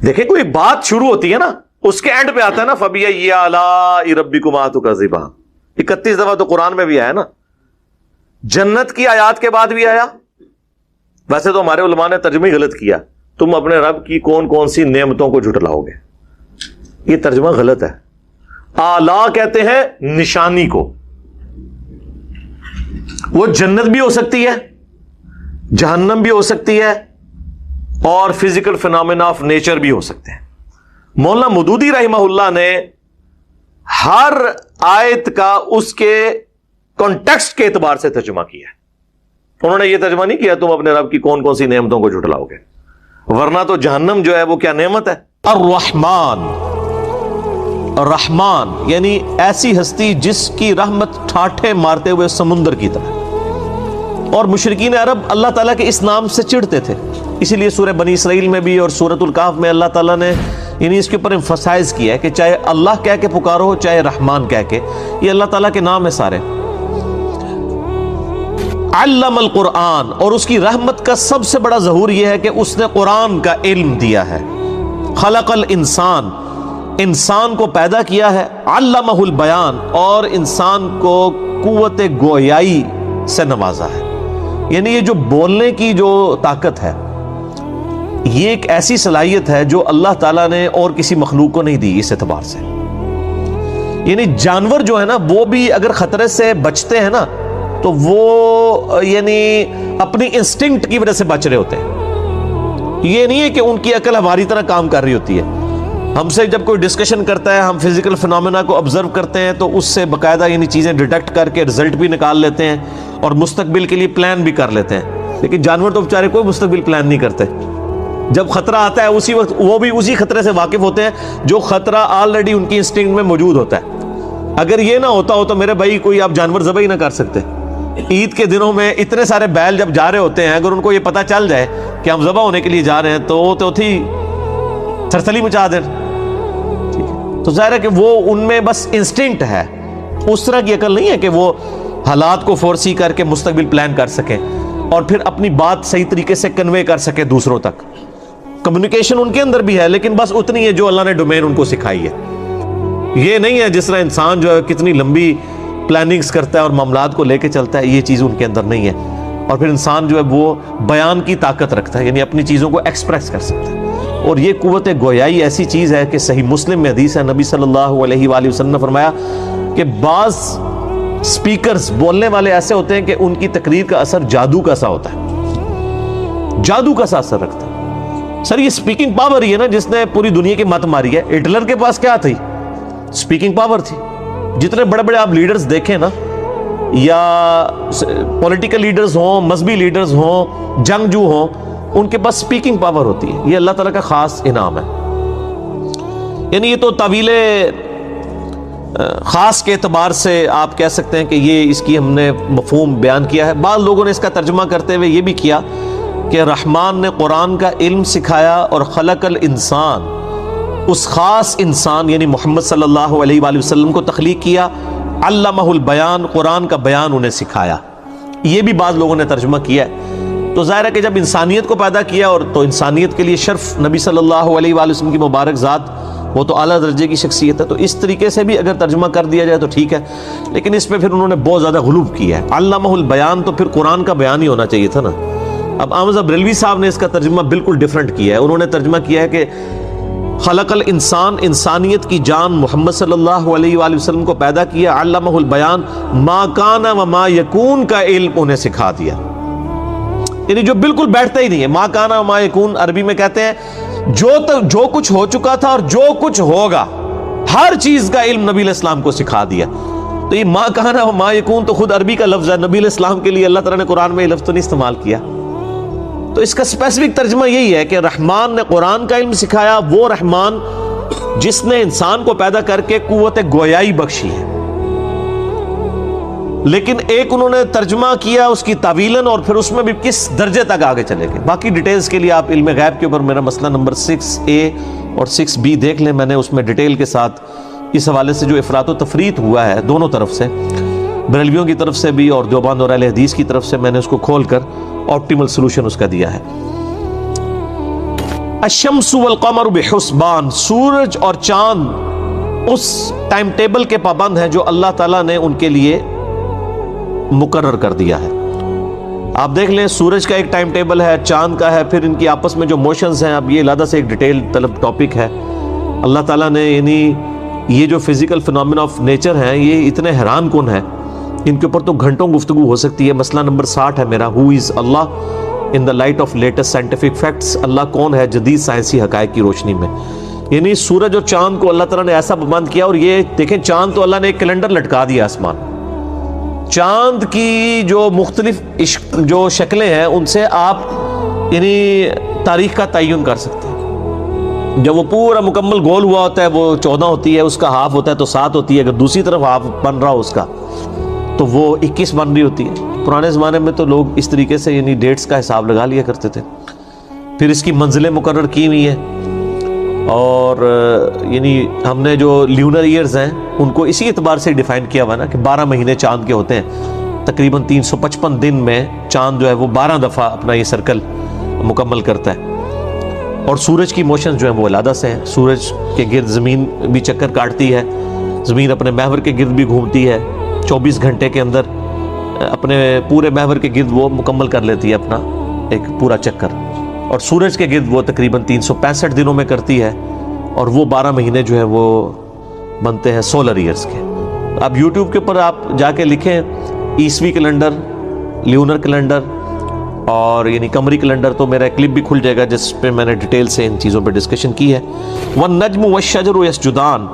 دیکھیں کوئی بات شروع ہوتی ہے نا, اس کے اینڈ پہ آتا ہے نا فَبِأَيِّ آلَاءِ رَبِّكُمَا تُكَذِّبَانِ. 31 دفعہ تو قرآن میں بھی آیا نا, جنت کی آیات کے بعد بھی آیا. ویسے تو ہمارے علماء نے ترجمہ ہی غلط کیا, تم اپنے رب کی کون کون سی نعمتوں کو جھٹلاؤ گے. یہ ترجمہ غلط ہے. آلا کہتے ہیں نشانی کو. وہ جنت بھی ہو سکتی ہے, جہنم بھی ہو سکتی ہے, اور فزیکل فینومینا آف نیچر بھی ہو سکتے ہیں. مولانا مودودی رحمہ اللہ نے ہر آیت کا اس کے کانٹیکسٹ کے اعتبار سے ترجمہ کیا ہے. انہوں نے یہ ترجمہ نہیں کیا تم اپنے رب کی کون کون سی نعمتوں کو جھٹلاؤ گے, ورنہ تو جہنم جو ہے وہ کیا نعمت ہے. الرحمن, رحمان یعنی ایسی ہستی جس کی رحمت ٹھاٹھے مارتے ہوئے سمندر کی طرح. اور مشرکین عرب اللہ تعالیٰ کے اس نام سے چڑھتے تھے, اسی لیے سورہ بنی اسرائیل میں بھی اور سورۃ الکہف میں اللہ تعالیٰ نے یعنی اس کے اوپر ایمفسائز کیا ہے کہ چاہے اللہ کہہ کے پکارو چاہے رحمان کہہ کے, یہ اللہ تعالیٰ کے نام ہے سارے. علم القرآن, اور اس کی رحمت کا سب سے بڑا ظہور یہ ہے کہ اس نے قرآن کا علم دیا ہے. خلق الانسان, انسان کو پیدا کیا ہے. علمہ البیان, اور انسان کو قوت گویائی سے نوازا ہے. یعنی یہ جو بولنے کی جو طاقت ہے یہ ایک ایسی صلاحیت ہے جو اللہ تعالیٰ نے اور کسی مخلوق کو نہیں دی. اس اعتبار سے یعنی جانور جو ہے نا وہ بھی اگر خطرے سے بچتے ہیں نا تو وہ یعنی اپنی انسٹنکٹ کی وجہ سے بچ رہے ہوتے ہیں. یہ نہیں ہے کہ ان کی عقل ہماری طرح کام کر رہی ہوتی ہے. ہم سے جب کوئی ڈسکشن کرتا ہے, ہم فزیکل فینومینا کو آبزرو کرتے ہیں تو اس سے باقاعدہ یعنی چیزیں ڈیٹیکٹ کر کے رزلٹ بھی نکال لیتے ہیں اور مستقبل کے لیے پلان بھی کر لیتے ہیں. لیکن جانور تو بیچارے کوئی مستقبل پلان نہیں کرتے. جب خطرہ آتا ہے اسی وقت وہ بھی اسی خطرے سے واقف ہوتے ہیں جو خطرہ آلریڈی ان کی انسٹنکٹ میں موجود ہوتا ہے. اگر یہ نہ ہوتا ہو تو میرے بھائی کوئی آپ جانور ذبح ہی نہ کر سکتے. عید کے دنوں میں اتنے سارے بیل جب جا رہے ہوتے ہیں, اگر ان کو یہ پتہ چل جائے کہ ہم ذبح ہونے کے لیے جا رہے ہیں تو وہ تو تھی تھرتھلی مچا دیں. تو ظاہر ہے کہ وہ ان میں بس انسٹنکٹ ہے, اس طرح کی عقل نہیں ہے کہ وہ حالات کو فورسی کر کے مستقبل پلان کر سکیں اور پھر اپنی بات صحیح طریقے سے کنوے کر سکے دوسروں تک. کمیونیکیشن ان کے اندر بھی ہے لیکن بس اتنی ہے جو اللہ نے ڈومین ان کو سکھائی ہے. یہ نہیں ہے جس طرح انسان جو ہے کتنی لمبی پلاننگز کرتا ہے اور معاملات کو لے کے چلتا ہے, یہ چیز ان کے اندر نہیں ہے. اور پھر انسان جو ہے وہ بیان کی طاقت رکھتا ہے, یعنی اپنی چیزوں کو ایکسپریس کر سکتا ہے. اور یہ قوت گویائی ایسی چیز ہے کہ صحیح مسلم میں حدیث ہے, نبی صلی اللہ علیہ وآلہ وسلم نے فرمایا کہ بعض سپیکرز بولنے والے ایسے ہوتے ہیں کہ ان کی تقریر کا اثر جادو کا سا ہوتا ہے, جادو کا سا اثر رکھتا ہے. سر یہ سپیکنگ پاور ہی ہے نا جس نے پوری دنیا کی مت ماری ہے. ہٹلر کے پاس کیا تھی؟ سپیکنگ پاور تھی. جتنے بڑے بڑے آپ لیڈرز دیکھیں نا, یا پولیٹیکل لیڈرز ہوں, مذہبی لیڈرز ہوں, جنگجو ہوں, ان کے پاس سپیکنگ پاور ہوتی ہے. یہ اللہ تعالیٰ کا خاص انعام ہے. یعنی یہ تو تعویل خاص کے اعتبار سے آپ کہہ سکتے ہیں کہ یہ اس کی ہم نے مفہوم بیان کیا ہے. بعض لوگوں نے اس کا ترجمہ کرتے ہوئے یہ بھی کیا کہ رحمان نے قرآن کا علم سکھایا اور خلق الانسان, اس خاص انسان یعنی محمد صلی اللہ علیہ وآلہ وسلم کو تخلیق کیا. علمہ البیان, قرآن کا بیان انہیں سکھایا. یہ بھی بعض لوگوں نے ترجمہ کیا ہے. تو ظاہر ہے کہ جب انسانیت کو پیدا کیا اور تو انسانیت کے لیے شرف نبی صلی اللہ علیہ وآلہ وسلم کی مبارک ذات, وہ تو اعلیٰ درجے کی شخصیت ہے. تو اس طریقے سے بھی اگر ترجمہ کر دیا جائے تو ٹھیک ہے, لیکن اس پہ پھر انہوں نے بہت زیادہ غلوب کیا ہے. علمہ البیان تو پھر قرآن کا بیان ہی ہونا چاہیے تھا نا. اب احمد بریلوی صاحب نے اس کا ترجمہ بالکل ڈیفرنٹ کیا ہے. انہوں نے ترجمہ کیا ہے کہ خلق الانسان, انسانیت کی جان محمد صلی اللہ علیہ وآلہ وسلم کو پیدا کیا. علمہ البیان, ما کان و ما یکون کا علم انہیں سکھا دیا. یعنی جو بالکل بیٹھتا ہی نہیں ہے. ما کان و ما یکون عربی میں کہتے ہیں جو کچھ ہو چکا تھا اور جو کچھ ہوگا, ہر چیز کا علم نبی علیہ السلام کو سکھا دیا. تو یہ ما کان و ما یکون تو خود عربی کا لفظ ہے. نبی علیہ السلام کے لیے اللہ تعالیٰ نے قرآن میں یہ لفظ تو نہیں استعمال کیا. تو اس کا اسپیسیفک ترجمہ یہی ہے کہ رحمان نے قرآن کا علم سکھایا, وہ رحمان جس نے انسان کو پیدا کر کے قوت گویائی بخشی ہے. لیکن ایک انہوں نے ترجمہ کیا اس کی تعویلاً, اور پھر اس میں بھی کس درجے تک آگے چلے گئے. باقی ڈیٹیلز کے لیے آپ علم غیب کے اوپر میرا مسئلہ نمبر 6A اور 6B دیکھ لیں. میں نے اس میں ڈیٹیل کے ساتھ اس حوالے سے جو افراط و تفریط ہوا ہے دونوں طرف سے, بریلویوں کی طرف سے بھی اور دیوبند اور اہل حدیث کی طرف سے, میں نے اس کو کھول کر آپٹیمل سلوشن اس کا دیا ہے. الشمس والقمر بحسبان، سورج اور چاند اس ٹائم ٹیبل کے پابند ہیں جو اللہ تعالیٰ نے ان کے لیے مقرر کر دیا ہے۔ آپ دیکھ لیں سورج کا ایک ٹائم ٹیبل ہے، چاند کا ہے، پھر ان کی آپس میں جو موشنز ہیں، اب یہ علیحدہ سے ایک ڈیٹیل طلب ٹاپک ہے۔ اللہ تعالیٰ نے یعنی یہ جو فزیکل فنامنا آف نیچر ہیں یہ اتنے حیران کن ہیں، ان کے اوپر تو گھنٹوں گفتگو ہو سکتی ہے۔ مسئلہ نمبر 60 ہے میرا، who is Allah in the light of latest scientific facts, اللہ کون ہے جدید سائنسی حقائق کی روشنی میں۔ یعنی سورج اور چاند کو اللہ تعالیٰ نے ایسا پابند کیا، اور یہ دیکھیں چاند تو اللہ نے ایک کیلنڈر لٹکا دیا آسمان، چاند کی جو مختلف جو شکلیں ہیں ان سے آپ یعنی تاریخ کا تعین کر سکتے ہیں۔ جب وہ پورا مکمل گول ہوا ہوتا ہے وہ 14 ہوتی ہے، اس کا ہاف ہوتا ہے تو 7 ہوتی ہے، اگر دوسری طرف ہاف بن رہا ہو اس کا تو وہ 21 بن رہی ہوتی ہے۔ پرانے زمانے میں تو لوگ اس طریقے سے یعنی ڈیٹس کا حساب لگا لیا کرتے تھے۔ پھر اس کی منزلیں مقرر کی ہوئی ہیں، اور یعنی ہم نے جو لیونر ایئرز ہیں ان کو اسی اعتبار سے ڈیفائن کیا ہوا نا کہ 12 مہینے چاند کے ہوتے ہیں، تقریباً 355 دن میں چاند جو ہے وہ 12 دفعہ اپنا یہ سرکل مکمل کرتا ہے۔ اور سورج کی موشن جو ہیں وہ علیحدہ سے ہیں، سورج کے گرد زمین بھی چکر کاٹتی ہے، زمین اپنے محور کے گرد بھی گھومتی ہے، 24 گھنٹے کے اندر اپنے پورے محور کے گرد وہ مکمل کر لیتی ہے اپنا ایک پورا چکر، اور سورج کے گرد وہ تقریباً 365 دنوں میں کرتی ہے، اور وہ 12 مہینے جو ہے وہ بنتے ہیں سولر ایئرز کے۔ آپ یوٹیوب کے اوپر آپ جا کے لکھیں عیسوی کیلنڈر، لیونر کیلنڈر اور یعنی قمری کیلنڈر، تو میرا کلپ بھی کھل جائے گا جس پہ میں نے ڈیٹیل سے ان چیزوں پہ ڈسکشن کی ہے۔ والنجم والشجر یسجدان،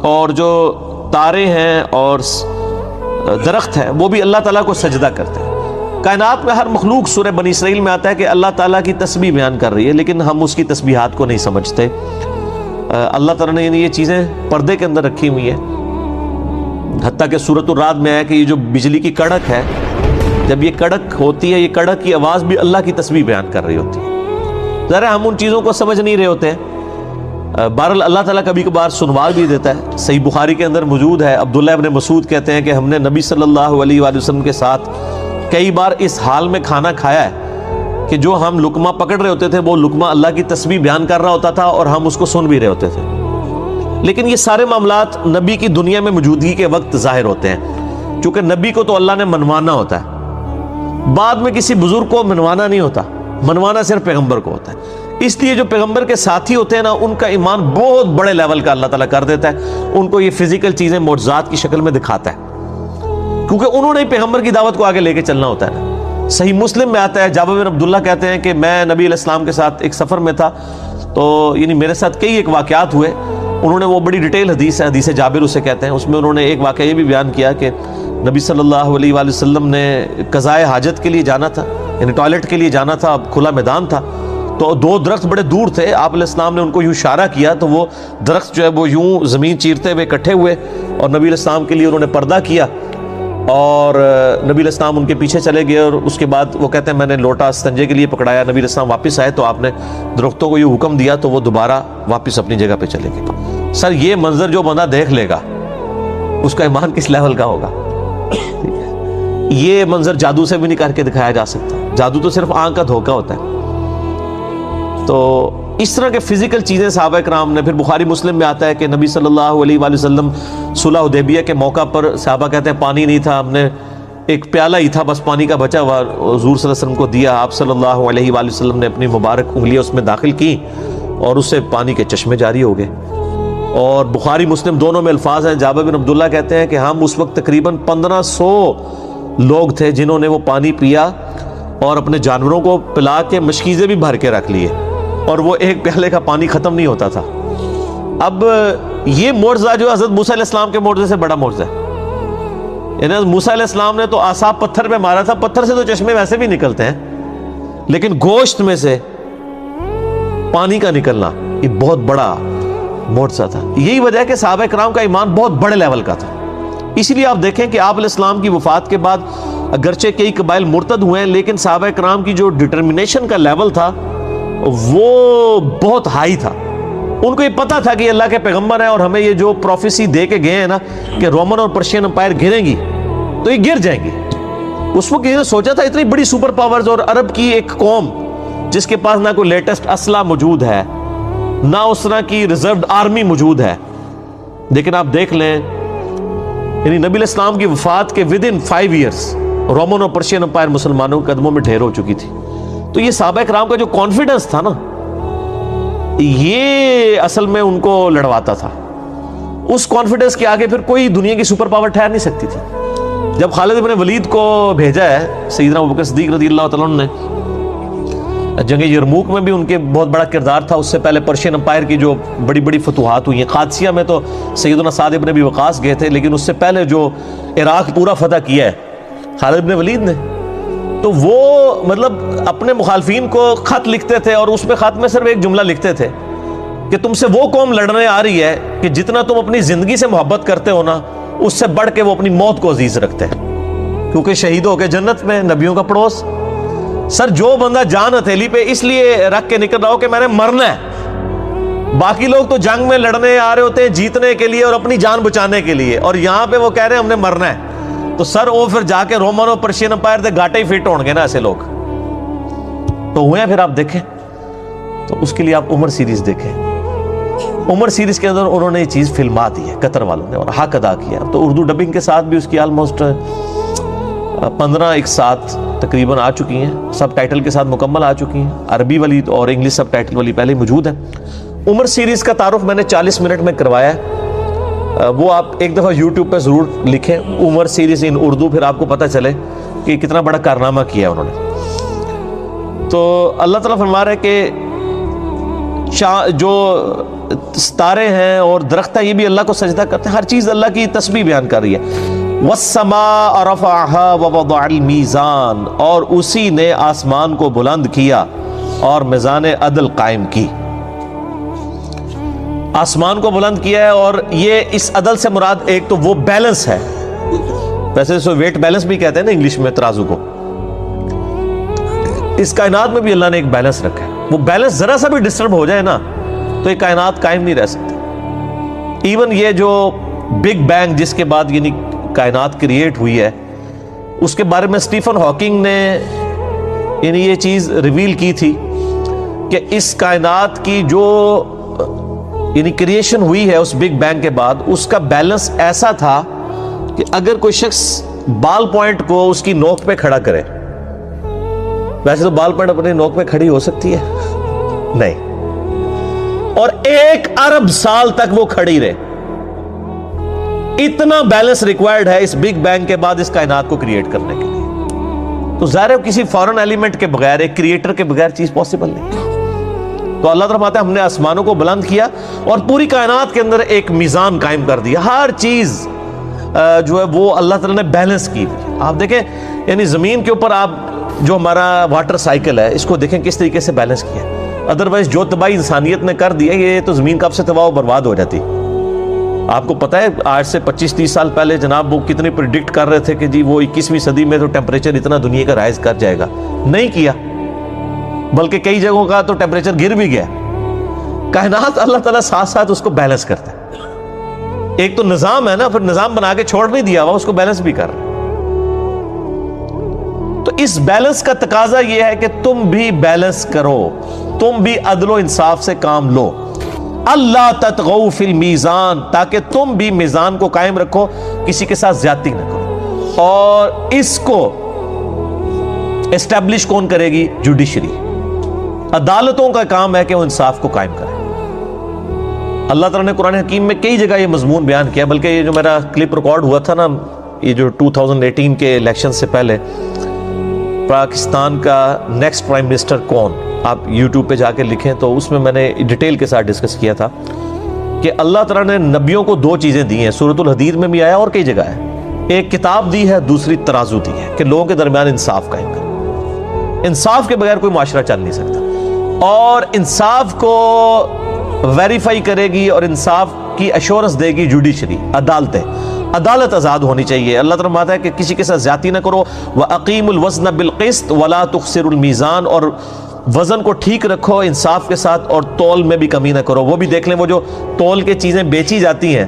اور جو تارے ہیں اور درخت ہے وہ بھی اللہ تعالیٰ کو سجدہ کرتے ہیں۔ کائنات میں ہر مخلوق، سورہ بنی اسرائیل میں آتا ہے کہ اللہ تعالیٰ کی تسبیح بیان کر رہی ہے، لیکن ہم اس کی تسبیحات کو نہیں سمجھتے۔ اللہ تعالیٰ نے یہ چیزیں پردے کے اندر رکھی ہوئی ہیں، حتیٰ کہ سورۃ الرعد میں ہے کہ یہ جو بجلی کی کڑک ہے، جب یہ کڑک ہوتی ہے، یہ کڑک کی آواز بھی اللہ کی تسبیح بیان کر رہی ہوتی ہے۔ ذرا ہم ان چیزوں کو سمجھ نہیں رہے ہوتے ہیں۔ بہرحال اللہ تعالیٰ کبھی کبھار سنوا بھی دیتا ہے۔ صحیح بخاری کے اندر موجود ہے، عبداللہ ابن مسعود کہتے ہیں کہ ہم نے نبی صلی اللہ علیہ وآلہ وسلم کے ساتھ کئی بار اس حال میں کھانا کھایا ہے کہ جو ہم لقمہ پکڑ رہے ہوتے تھے وہ لقمہ اللہ کی تسبیح بیان کر رہا ہوتا تھا اور ہم اس کو سن بھی رہے ہوتے تھے۔ لیکن یہ سارے معاملات نبی کی دنیا میں موجودگی کے وقت ظاہر ہوتے ہیں، چونکہ نبی کو تو اللہ نے منوانا ہوتا ہے، بعد میں کسی بزرگ کو منوانا نہیں ہوتا، منوانا صرف پیغمبر کو ہوتا ہے۔ اس لیے جو پیغمبر کے ساتھی ہوتے ہیں نا، ان کا ایمان بہت بڑے لیول کا اللہ تعالیٰ کر دیتا ہے، ان کو یہ فزیکل چیزیں معجزات کی شکل میں دکھاتا ہے، کیونکہ انہوں نے پیغمبر کی دعوت کو آگے لے کے چلنا ہوتا ہے نا۔ صحیح مسلم میں آتا ہے، جابر بن عبداللہ کہتے ہیں کہ میں نبی علیہ السلام کے ساتھ ایک سفر میں تھا، تو یعنی میرے ساتھ کئی ایک واقعات ہوئے، انہوں نے وہ بڑی ڈیٹیل حدیث ہے، حدیث جابر اسے کہتے ہیں، اس میں انہوں نے ایک واقعہ یہ بھی بیان کیا کہ نبی صلی اللہ علیہ وآلہ وسلم نے قضائے حاجت کے لیے جانا تھا، یعنی ٹوائلٹ کے لیے جانا تھا، اب کھلا میدان تھا، تو 2 درخت بڑے دور تھے، آپ علیہ السلام نے ان کو یوں اشارہ کیا تو وہ درخت جو ہے وہ یوں زمین چیرتے ہوئے اکٹھے ہوئے، اور نبی علیہ السلام کے لیے انہوں نے پردہ کیا، اور نبی علیہ السلام ان کے پیچھے چلے گئے، اور اس کے بعد وہ کہتے ہیں میں نے لوٹا استنجے کے لیے پکڑایا، نبی علیہ السلام واپس آئے تو آپ نے درختوں کو یہ حکم دیا تو وہ دوبارہ واپس اپنی جگہ پہ چلے گئے۔ سر یہ منظر جو بندہ دیکھ لے گا اس کا ایمان کس لیول کا ہوگا؟ یہ منظر جادو سے بھی نہیں کر کے دکھایا جا سکتا، جادو تو صرف آنکھ کا دھوکہ ہوتا ہے۔ تو اس طرح کے فزیکل چیزیں صحابہ کرام نے، پھر بخاری مسلم میں آتا ہے کہ نبی صلی اللہ علیہ وآلہ وسلم صلح حدیبیہ کے موقع پر صحابہ کہتے ہیں پانی نہیں تھا، ہم نے ایک پیالہ ہی تھا بس پانی کا بچا ہوا، حضور صلی اللہ علیہ وسلم کو دیا، آپ صلی اللہ علیہ وآلہ وسلم نے اپنی مبارک انگلیاں اس میں داخل کی اور اس سے پانی کے چشمے جاری ہو گئے۔ اور بخاری مسلم دونوں میں الفاظ ہیں، جابر بن عبداللہ کہتے ہیں کہ ہم اس وقت تقریباً 1500 لوگ تھے جنہوں نے وہ پانی پیا اور اپنے جانوروں کو پلا کے مشکیزیں بھی بھر کے رکھ لیے، اور وہ ایک پیالے کا پانی ختم نہیں ہوتا تھا۔ اب یہ معجزہ جو حضرت موسیٰ علیہ السلام کے معجزے سے بڑا معجزہ ہے، یعنی حضرت موسیٰ علیہ السلام نے تو عصا پتھر پہ مارا تھا، پتھر سے تو چشمے ویسے بھی نکلتے ہیں، لیکن گوشت میں سے پانی کا نکلنا یہ بہت بڑا معجزہ تھا۔ یہی وجہ ہے کہ صحابہ کرام کا ایمان بہت بڑے لیول کا تھا۔ اسی لیے آپ دیکھیں کہ آپ علیہ السلام کی وفات کے بعد اگرچہ کئی قبائل مرتد ہوئے ہیں، لیکن صحابہ کرام کی جو ڈٹرمنیشن کا لیول تھا وہ بہت ہائی تھا۔ ان کو یہ پتا تھا کہ یہ اللہ کے پیغمبر ہیں، اور ہمیں یہ جو پروفیسی دے کے گئے ہیں نا کہ رومن اور پرشین امپائر گریں گی تو یہ گر جائیں گی۔ اس وقت یہ سوچا تھا اتنی بڑی سپر پاورز اور عرب کی ایک قوم جس کے پاس نہ کوئی لیٹسٹ اسلحہ موجود ہے، نہ اس طرح کی ریزروڈ آرمی موجود ہے. لیکن آپ دیکھ لیں یعنی نبی علیہ السلام کی وفات کے ودن 5 ایئرس رومن اور پرشین امپائر مسلمانوں کے قدموں میں ڈھیر ہو چکی تھی. تو یہ صحابہ کرام کا جو کانفیڈنس تھا نا، یہ اصل میں ان کو لڑواتا تھا. اس کانفیڈنس کے آگے پھر کوئی دنیا کی سپر پاور ٹھہر نہیں سکتی تھی. جب خالد بن ولید کو بھیجا ہے سیدنا ابوبکر صدیق رضی اللہ تعالیٰ عنہ نے، جنگ یرموک میں بھی ان کے بہت بڑا کردار تھا. اس سے پہلے پرشین امپائر کی جو بڑی بڑی فتوحات ہوئی ہیں، قادسیہ میں تو سیدنا سعد بن ابی وقاص گئے تھے، لیکن اس سے پہلے جو عراق پورا فتح کیا ہے خالد بن ولید نے، تو وہ مطلب اپنے مخالفین کو خط لکھتے تھے اور اس پہ خط میں صرف ایک جملہ لکھتے تھے کہ تم سے وہ قوم لڑنے آ رہی ہے کہ جتنا تم اپنی زندگی سے محبت کرتے ہو نا، اس سے بڑھ کے وہ اپنی موت کو عزیز رکھتے ہیں، کیونکہ شہید ہو کے جنت میں، نبیوں کا پڑوس. سر جو بندہ جان ہتھیلی پہ اس لیے رکھ کے نکل رہا ہو کہ میں نے مرنا ہے، باقی لوگ تو جنگ میں لڑنے آ رہے ہوتے ہیں جیتنے کے لیے اور اپنی جان بچانے کے لیے، اور یہاں پہ وہ کہہ رہے ہیں ہم نے مرنا ہے، تو سر وہ پھر جا کے رومن اور پرشین امپائر دے گاٹے ہی فٹ ہوں گے نا ایسے لوگ. تو ہوئے ہیں. پھر آپ دیکھیں تو اس کے لیے آپ عمر سیریز دیکھیں. عمر سیریز کے اندر انہوں نے یہ چیز فلما دی ہے قطر والوں نے اور حق ادا کیا. تو اردو ڈبنگ کے ساتھ بھی اس کی آلموسٹ 15 ایک ساتھ تقریباً آ چکی ہیں، سب ٹائٹل کے ساتھ مکمل آ چکی ہیں. عربی والی اور انگلش سب ٹائٹل والی پہلے موجود ہے. عمر سیریز کا تعارف میں نے 40 منٹ میں کروایا ہے. وہ آپ ایک دفعہ یوٹیوب پہ ضرور لکھیں عمر سیریز ان اردو، پھر آپ کو پتہ چلے کہ کتنا بڑا کارنامہ کیا انہوں نے. تو اللہ تعالیٰ فرما رہے کہ جو ستارے ہیں اور درخت ہیں یہ بھی اللہ کو سجدہ کرتے ہیں. ہر چیز اللہ کی تسبیح بیان کر رہی ہے. وَالسَّمَاءَ رَفَعَهَا وَوَضَعَ الْمِيزَانَ، اور اسی نے آسمان کو بلند کیا اور میزان عدل قائم کی. آسمان کو بلند کیا ہے، اور یہ اس عدل سے مراد ایک تو وہ بیلنس ہے، ویسے سو ویٹ بیلنس بھی کہتے ہیں نا انگلش میں ترازو کو. اس کائنات میں بھی اللہ نے ایک بیلنس رکھا ہے. وہ بیلنس ذرا سا بھی ڈسٹرب ہو جائے نا تو یہ کائنات قائم نہیں رہ سکتی. ایون یہ جو بگ بینگ جس کے بعد یعنی کائنات کریٹ ہوئی ہے، اس کے بارے میں اسٹیفن ہاکنگ نے یعنی یہ چیز ریویل کی تھی کہ اس کائنات کی جو یعنی کریشن ہوئی ہے اس بگ بینگ کے بعد، اس کا بیلنس ایسا تھا کہ اگر کوئی شخص بال پوائنٹ کو اس کی نوک پہ کھڑا کرے، ویسے تو بال پوائنٹ اپنی نوک پہ کھڑی ہو سکتی ہے نہیں، اور 1 ارب سال تک وہ کھڑی رہے، اتنا بیلنس ریکوائرڈ ہے اس بگ بینگ کے بعد اس کائنات کو کریٹ کرنے کے لیے. تو ظاہر ہے کسی فورن ایلیمنٹ کے بغیر، ایک کریٹر کے بغیر چیز پاسبل نہیں. تو اللہ تعالیٰ فرماتا ہے ہم نے آسمانوں کو بلند کیا اور پوری کائنات کے اندر ایک میزان قائم کر دیا. ہر چیز جو ہے وہ اللہ تعالیٰ نے بیلنس کی. آپ دیکھیں یعنی زمین کے اوپر آپ جو ہمارا واٹر سائیکل ہے اس کو دیکھیں کس طریقے سے بیلنس کیا. ادروائز جو تباہی انسانیت نے کر دی ہے، یہ تو زمین کب سے تباہ و برباد ہو جاتی. آپ کو پتہ ہے آج سے 25-30 سال پہلے جناب وہ کتنے پریڈکٹ کر رہے تھے کہ جی وہ 21ویں صدی میں تو ٹیمپریچر اتنا دنیا کا رائز کر جائے گا. نہیں کیا، بلکہ کئی جگہوں کا تو ٹیمپریچر گر بھی گیا. کائنات اللہ تعالیٰ ساتھ ساتھ اس کو بیلنس کرتا ہے. ایک تو نظام ہے نا، پھر نظام بنا کے چھوڑ نہیں دیا ہوا، اس کو بیلنس بھی کر رہا ہے. تو اس بیلنس کا تقاضا یہ ہے کہ تم بھی بیلنس کرو، تم بھی عدل و انصاف سے کام لو. اللہ تطغوا فی المیزان، تاکہ تم بھی میزان کو قائم رکھو، کسی کے ساتھ زیادتی نہ کرو. اور اس کو اسٹیبلش کون کرے گی؟ جوڈیشری. عدالتوں کا کام ہے کہ وہ انصاف کو قائم کرے. اللہ تعالیٰ نے قرآن حکیم میں کئی جگہ یہ مضمون بیان کیا، بلکہ یہ جو میرا کلپ ریکارڈ ہوا تھا نا، یہ جو 2018 کے الیکشن سے پہلے پاکستان کا نیکسٹ پرائم منسٹر کون، آپ یوٹیوب پہ جا کے لکھیں تو اس میں میں نے ڈیٹیل کے ساتھ ڈسکس کیا تھا کہ اللہ تعالیٰ نے نبیوں کو 2 چیزیں دی ہیں. سورۃ الحدید میں بھی آیا اور کئی جگہ ہے. ایک کتاب دی ہے، دوسری ترازو دی ہے کہ لوگوں کے درمیان انصاف قائم کرے. انصاف کے بغیر کوئی معاشرہ چل نہیں سکتا، اور انصاف کو ویریفائی کرے گی اور انصاف کی ایشورنس دے گی جوڈیشری، عدالتیں. عدالت آزاد ہونی چاہیے. اللہ تعالیٰ فرماتا ہے کہ کسی کے ساتھ زیادتی نہ کرو. وَأَقِيمُوا الْوَزْنَ بِالْقِسْطِ وَلَا تُخْسِرُوا الْمِيزَانَ، اور وزن کو ٹھیک رکھو انصاف کے ساتھ اور تول میں بھی کمی نہ کرو. وہ بھی دیکھ لیں، وہ جو تول کے چیزیں بیچی جاتی ہیں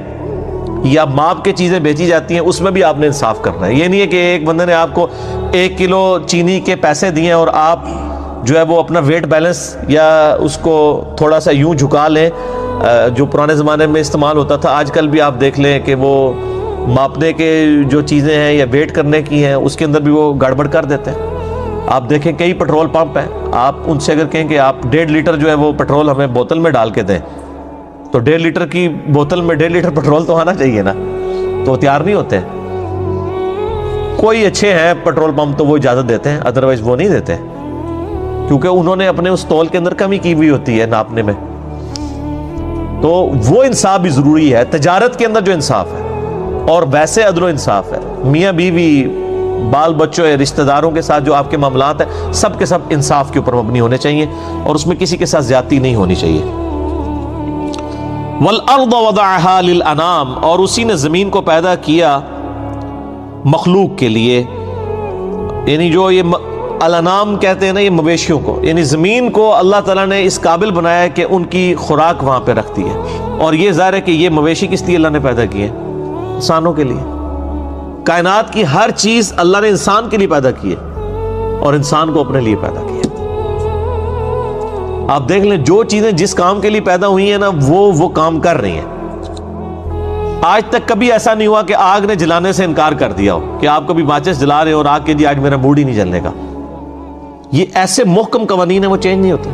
یا ماپ کے چیزیں بیچی جاتی ہیں اس میں بھی آپ نے انصاف کرنا ہے. یہ نہیں ہے کہ ایک بندے نے آپ کو 1 کلو چینی کے پیسے دیے اور آپ جو ہے وہ اپنا ویٹ بیلنس یا اس کو تھوڑا سا یوں جھکا لیں، جو پرانے زمانے میں استعمال ہوتا تھا، آج کل بھی آپ دیکھ لیں کہ وہ ماپنے کے جو چیزیں ہیں یا ویٹ کرنے کی ہیں اس کے اندر بھی وہ گڑبڑ کر دیتے ہیں۔ آپ دیکھیں کئی پیٹرول پمپ ہیں، آپ ان سے اگر کہیں کہ آپ 1.5 لیٹر جو ہے وہ پیٹرول ہمیں بوتل میں ڈال کے دیں، تو 1.5 لیٹر کی بوتل میں 1.5 لیٹر پیٹرول تو آنا چاہیے نا، تو تیار نہیں ہوتے ہیں۔ کوئی اچھے ہیں پیٹرول پمپ تو وہ اجازت دیتے ہیں، ادروائز وہ نہیں دیتے، کیونکہ انہوں نے اپنے اس تول کے اندر کمی کی ہوئی ہوتی ہے ناپنے میں۔ تو وہ انصاف بھی ضروری ہے، تجارت کے اندر جو انصاف ہے، اور ویسے عدل و انصاف ہے، میاں بیوی، بال بچوں، رشتہ داروں کے ساتھ جو آپ کے معاملات ہیں، سب کے سب انصاف کے اوپر مبنی ہونے چاہیے، اور اس میں کسی کے ساتھ زیادتی نہیں ہونی چاہیے۔ وَالْأَرْضَ وَضَعَهَا لِلْأَنَامِ، اور اسی نے زمین کو پیدا کیا مخلوق کے لیے، یعنی جو یہ الانام کہتے ہیں نا، یہ مویشیوں کو، یعنی زمین کو اللہ تعالیٰ نے اس قابل بنایا کہ ان کی خوراک وہاں پہ رکھتی ہے۔ اور یہ ظاہر ہے کہ یہ مویشی کس لیے اللہ نے پیدا کیے؟ انسانوں کے لیے۔ کائنات کی ہر چیز اللہ نے انسان کے لیے پیدا کی ہے، اور انسان کو اپنے لیے پیدا کیا۔ آپ دیکھ لیں جو چیزیں جس کام کے لیے پیدا ہوئی ہیں نا، وہ کام کر رہی ہیں۔ آج تک کبھی ایسا نہیں ہوا کہ آگ نے جلانے سے انکار کر دیا ہو، کہ آپ کبھی ماچس جلا رہے ہو اور آگ کے جی آج میرا موڈ ہی نہیں جلنے کا۔ یہ ایسے محکم قوانین ہیں، وہ چینج نہیں ہوتے۔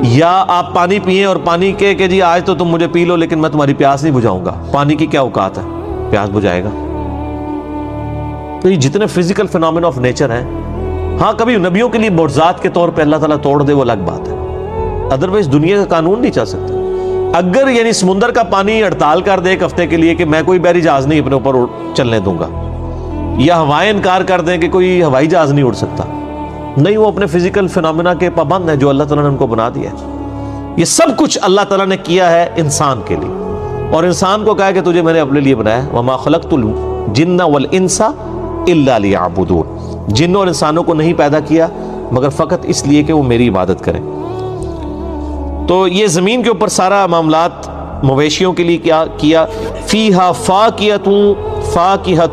یا آپ پانی پئیں اور پانی کے کہ جی آج تو تم مجھے پی لو لیکن میں تمہاری پیاس نہیں بجھاؤں گا، پانی کی کیا اوقات ہے، پیاس بجھائے گا۔ تو یہ جتنے فزیکل فینومینا آف نیچر ہیں، ہاں کبھی نبیوں کے لیے معجزات کے طور پہ اللہ تعالیٰ توڑ دے، وہ الگ بات ہے، ادروائز دنیا کا قانون نہیں چل سکتا۔ اگر یعنی سمندر کا پانی ہڑتال کر دے ایک ہفتے کے لیے کہ میں کوئی بحری جہاز نہیں اپنے اوپر چلنے دوں گا، یا ہوائیں انکار کر دیں کہ کوئی ہوائی جہاز نہیں اڑ سکتا، نہیں، وہ اپنے فزیکل فینومینا کے پابند ہیں جو اللہ تعالیٰ نے ان کو بنا دیا ہے۔ یہ سب کچھ اللہ تعالیٰ نے کیا ہے انسان کے لیے، اور انسان کو کہا کہ تجھے میں نے اپنے لیے بنایا ہے۔ وَمَا خَلَقْتُ الْجِنَّ وَالْإِنسَ إِلَّا لِيَعْبُدُونَ، جنوں اور انسانوں کو نہیں پیدا کیا مگر فقط اس لیے کہ وہ میری عبادت کریں۔ تو یہ زمین کے اوپر سارا معاملات مویشیوں کے لیے کیا کیا۔ فیہا فاکہۃ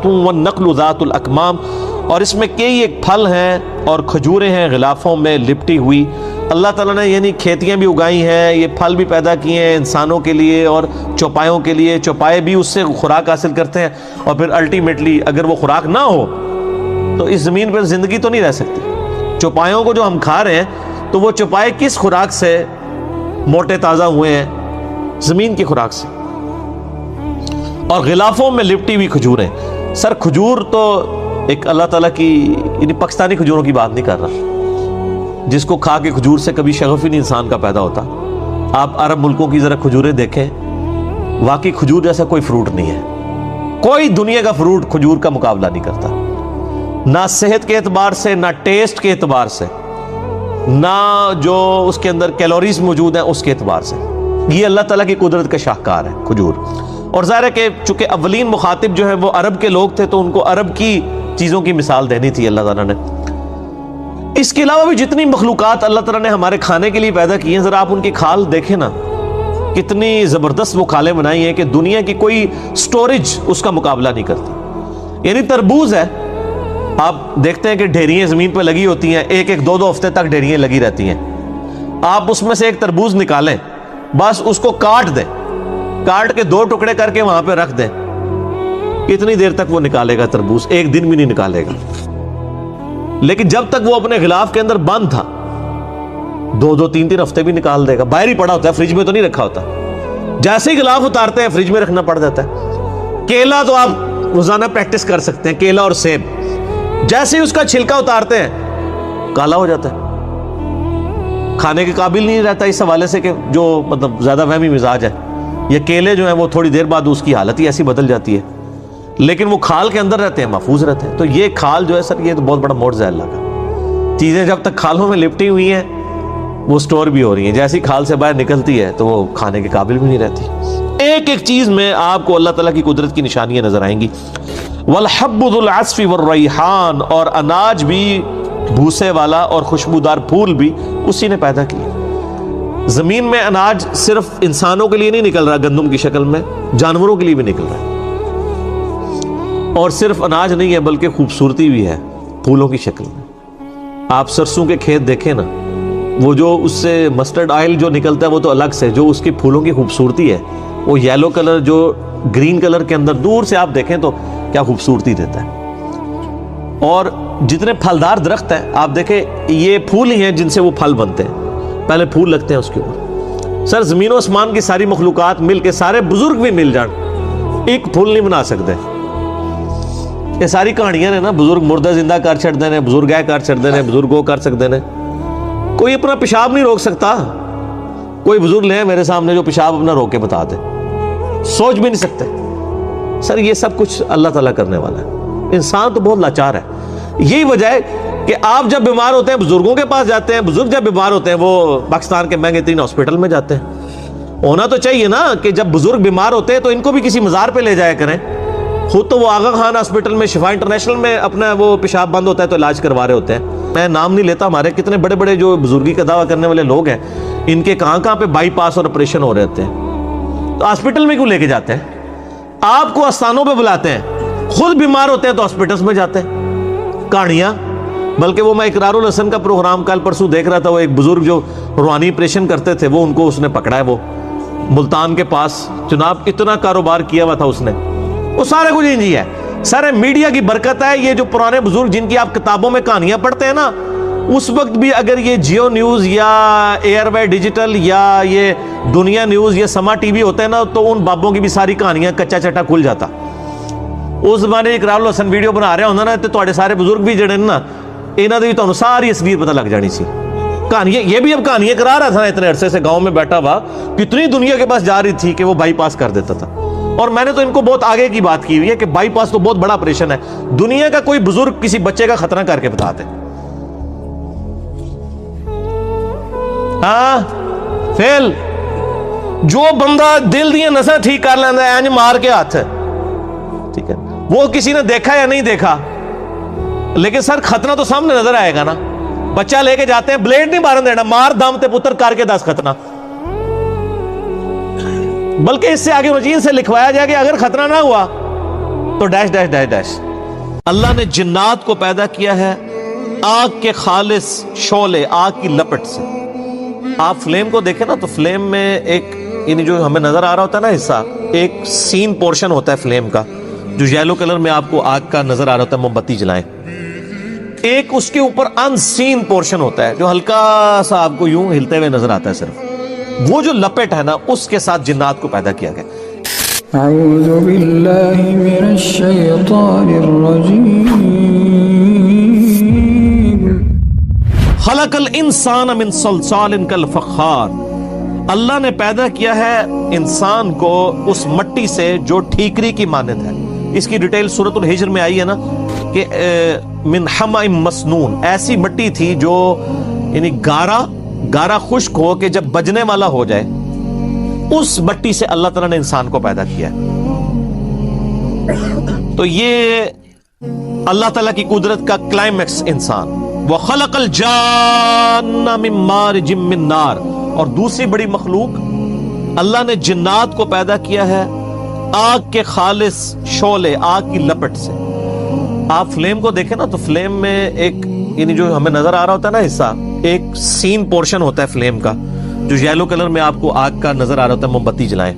والنخل ذات الاکمام، اور اس میں کئی ایک پھل ہیں اور کھجوریں ہیں غلافوں میں لپٹی ہوئی۔ اللہ تعالیٰ نے یعنی کھیتیاں بھی اگائی ہیں، یہ پھل بھی پیدا کیے ہیں انسانوں کے لیے اور چوپایوں کے لیے، چوپائے بھی اس سے خوراک حاصل کرتے ہیں، اور پھر الٹیمیٹلی اگر وہ خوراک نہ ہو تو اس زمین پر زندگی تو نہیں رہ سکتی۔ چوپایوں کو جو ہم کھا رہے ہیں تو وہ چوپائے کس خوراک سے موٹے تازہ ہوئے ہیں؟ زمین کی خوراک سے۔ اور غلافوں میں لپٹی ہوئی کھجوریں، سر کھجور تو ایک اللہ تعالیٰ کی، یعنی پاکستانی کھجوروں کی بات نہیں کر رہا، جس کو کھا کے کھجور سے کبھی شغف ہی نہیں انسان کا پیدا ہوتا۔ آپ عرب ملکوں کی ذرا کھجوریں دیکھیں، واقعی کھجور جیسا کوئی فروٹ نہیں ہے، کوئی دنیا کا فروٹ کھجور کا مقابلہ نہیں کرتا، نہ صحت کے اعتبار سے، نہ ٹیسٹ کے اعتبار سے، نہ جو اس کے اندر کیلوریز موجود ہیں اس کے اعتبار سے۔ یہ اللہ تعالیٰ کی قدرت کا شاہکار ہے کھجور۔ اور ظاہر ہے کہ چونکہ اولین مخاطب جو ہیں وہ عرب کے لوگ تھے، تو ان کو عرب کی چیزوں کی مثال دینی تھی اللہ تعالیٰ نے۔ اس کے علاوہ بھی جتنی مخلوقات اللہ تعالیٰ نے ہمارے کھانے کے لیے پیدا کی ہیں، ذرا آپ ان کی کھال دیکھیں نا، کتنی زبردست وہ کھالیں بنائی ہیں کہ دنیا کی کوئی سٹوریج اس کا مقابلہ نہیں کرتی۔ یعنی تربوز ہے، آپ دیکھتے ہیں کہ ڈھیریاں زمین پہ لگی ہوتی ہیں، ایک ایک دو دو ہفتے تک ڈھیریاں لگی رہتی ہیں۔ آپ اس میں سے ایک تربوز نکالیں، بس اس کو کاٹ دیں، کاٹ کے 2 ٹکڑے کر کے وہاں پہ رکھ دیں، کتنی دیر تک وہ نکالے گا تربوز؟ 1 دن بھی نہیں نکالے گا۔ لیکن جب تک وہ اپنے غلاف کے اندر بند تھا 2-2 3-3 ہفتے بھی نکال دے گا۔ باہر ہی پڑا ہوتا ہے، فریج میں تو نہیں رکھا ہوتا، جیسے ہی غلاف اتارتے ہیں فریج میں رکھنا پڑ جاتا ہے۔ کیلا تو آپ روزانہ پریکٹس کر سکتے ہیں، کیلا اور سیب، جیسے ہی اس کا چھلکا اتارتے ہیں کالا ہو جاتا ہے، کھانے کے قابل نہیں رہتا، اس حوالے سے کہ جو مطلب زیادہ وہمی مزاج ہے۔ یہ کیلے جو ہیں وہ تھوڑی دیر بعد اس کی حالت ہی ایسی بدل جاتی ہے، لیکن وہ کھال کے اندر رہتے ہیں، محفوظ رہتے ہیں۔ تو یہ کھال جو ہے سر، یہ تو بہت بڑا معجزہ ہے اللہ کا۔ چیزیں جب تک کھالوں میں لپٹی ہوئی ہیں وہ سٹور بھی ہو رہی ہیں، جیسی کھال سے باہر نکلتی ہے تو وہ کھانے کے قابل بھی نہیں رہتی۔ ایک ایک چیز میں آپ کو اللہ تعالیٰ کی قدرت کی نشانیاں نظر آئیں گی۔ والحب ذو العصف والریحان، اور اناج بھی بھوسے والا اور خوشبودار پھول بھی اسی نے پیدا کیا۔ زمین میں اناج صرف انسانوں کے لیے نہیں نکل رہا گندم کی شکل میں، جانوروں کے لیے بھی نکل رہا ہے۔ اور صرف اناج نہیں ہے بلکہ خوبصورتی بھی ہے پھولوں کی شکل میں۔ آپ سرسوں کے کھیت دیکھیں نا، وہ جو اس سے مسٹرڈ آئل جو نکلتا ہے وہ تو الگ سے، جو اس کی پھولوں کی خوبصورتی ہے وہ یلو کلر جو گرین کلر کے اندر دور سے آپ دیکھیں تو کیا خوبصورتی دیتا ہے۔ اور جتنے پھلدار درخت ہیں آپ دیکھیں، یہ پھول ہی ہیں جن سے وہ پھل بنتے ہیں، پہلے پھول لگتے ہیں اس کے اوپر۔ سر زمین و آسمان کی ساری مخلوقات مل کے، سارے بزرگ بھی مل جان، ایک پھول نہیں بنا سکتے۔ یہ ساری کہانیاں نے نا، بزرگ مردہ زندہ کر چھڑ دینے، بزرگ ہے کر چھڑ دینے، بزرگوں کر سکتے ہیں۔ کوئی اپنا پیشاب نہیں روک سکتا، کوئی بزرگ لے میرے سامنے جو پیشاب اپنا روک کے بتا دے، سوچ بھی نہیں سکتے۔ سر یہ سب کچھ اللہ تعالیٰ کرنے والا ہے، انسان تو بہت لاچار ہے۔ یہی وجہ ہے کہ آپ جب بیمار ہوتے ہیں بزرگوں کے پاس جاتے ہیں، بزرگ جب بیمار ہوتے ہیں وہ پاکستان کے مہنگے ترین ہاسپٹل میں جاتے ہیں۔ ہونا تو چاہیے نا کہ جب بزرگ بیمار ہوتے ہیں تو ان کو بھی کسی مزار پہ لے جایا کریں۔ خود تو وہ آغا خان ہاسپٹل میں، شفا انٹرنیشنل میں اپنا وہ پیشاب بند ہوتا ہے تو علاج کروا رہے ہوتے ہیں۔ میں نام نہیں لیتا، ہمارے کتنے بڑے بڑے جو بزرگی کا دعویٰ کرنے والے لوگ ہیں، ان کے کہاں پہ بائی پاس اور آپریشن ہو رہے ہوتے ہیں، تو ہاسپٹل میں کیوں لے کے جاتے ہیں؟ آپ کو آستانوں پہ بلاتے ہیں، خود بیمار ہوتے ہیں تو ہاسپٹلس میں جاتے ہیں۔ کہانیاں، بلکہ وہ میں اقرار الحسن کا پروگرام کل پرسوں دیکھ رہا تھا، وہ ایک بزرگ جو روحانی آپریشن کرتے تھے، وہ ان کو اس نے پکڑا ہے، وہ ملتان کے پاس جناب، اتنا کاروبار کیا ہوا تھا اس نے، وہ سارے کچھ انجی ہے۔ سارے میڈیا کی برکت ہے، یہ جو پرانے بزرگ جن کی آپ کتابوں میں کہانیاں پڑھتے ہیں نا، اس وقت بھی اگر یہ جیو نیوز یا ایئر وے ڈیجیٹل یا یہ دنیا نیوز یا سما ٹی وی ہوتا ہے نا، تو ان بابوں کی بھی ساری کہانیاں کچا چٹا کھل جاتا۔ اس زمانے اقرار الحسن ویڈیو بنا رہا ہونا نا، تو تواڈے سارے بزرگ بھی جڑے نا، انہاں دی تانوں ساری اصلیت پتہ لگ جانی سی۔ کہانیاں یہ بھی اب کہانیاں کرا رہا تھا نا، اتنے عرصے سے گاؤں میں بیٹھا ہوا، کتنی دنیا کے پاس جا رہی تھی کہ وہ بائی پاس کر دیتا تھا۔ اور میں نے تو ان کو بہت آگے کی بات کی ہوئی ہے کہ بائی پاس تو بہت بڑا آپریشن ہے، دنیا کا کوئی بزرگ کسی بچے کا خطرہ کر کے بتاتے۔ ہاں فیل جو بندہ دل دیا نساں ٹھیک کر لینا ہے، مار کے ہاتھ، ٹھیک ہے، وہ کسی نے دیکھا یا نہیں دیکھا، لیکن سر خطرہ تو سامنے نظر آئے گا نا۔ بچہ لے کے جاتے ہیں، بلیڈ نہیں مارن دینا، مار دم تے پتر کر کے 10 خطرہ، بلکہ اس سے آگے مجین سے لکھوایا جائے کہ اگر خطرہ نہ ہوا تو ڈیش ڈیش ڈیش ڈیش۔ اللہ نے جنات کو پیدا کیا ہے آگ کے خالص شعلے، آگ کی لپٹ سے۔ آپ فلیم کو دیکھیں نا، تو فلیم میں ایک یعنی جو ہمیں نظر آ رہا ہوتا ہے نا حصہ، ایک سین پورشن ہوتا ہے فلیم کا، جو یلو کلر میں آپ کو آگ کا نظر آ رہا ہوتا ہے، موم بتی جلائیں۔ ایک اس کے اوپر ان سین پورشن ہوتا ہے جو ہلکا سا آپ کو یوں ہلتے ہوئے نظر آتا ہے صرف، وہ جو لپٹ ہے نا، اس کے ساتھ جنات کو پیدا کیا گیا۔ اعوذ باللہ من الشیطان الرجیم۔ خلق الانسان من صلصال کالفخار، اللہ نے پیدا کیا ہے انسان کو اس مٹی سے جو ٹھیکری کی مانند ہے۔ اس کی ڈیٹیل سورۃ الحجر میں آئی ہے نا کہ من حمأ مسنون، ایسی مٹی تھی جو یعنی گارا خشک ہو کہ جب بجنے والا ہو جائے، اس مٹی سے اللہ تعالیٰ نے انسان کو پیدا کیا ہے۔ تو یہ اللہ تعالیٰ کی قدرت کا کلائمیکس انسان۔ وَخَلَقَ الْجَانَّ مِن مَارِجٍ مِّن نَار، اور دوسری بڑی مخلوق اللہ نے جنات کو پیدا کیا ہے آگ کے خالص شعلے، آگ کی لپٹ سے۔ آپ فلیم کو دیکھیں نا، تو فلیم میں ایک یعنی جو ہمیں نظر آ رہا ہوتا ہے نا حصہ، ایک سین پورشن ہوتا ہے فلیم کا، جو یلو کلر میں آپ کو آگ کا نظر آ رہا ہوتا ہے، موم بتی جلائیں۔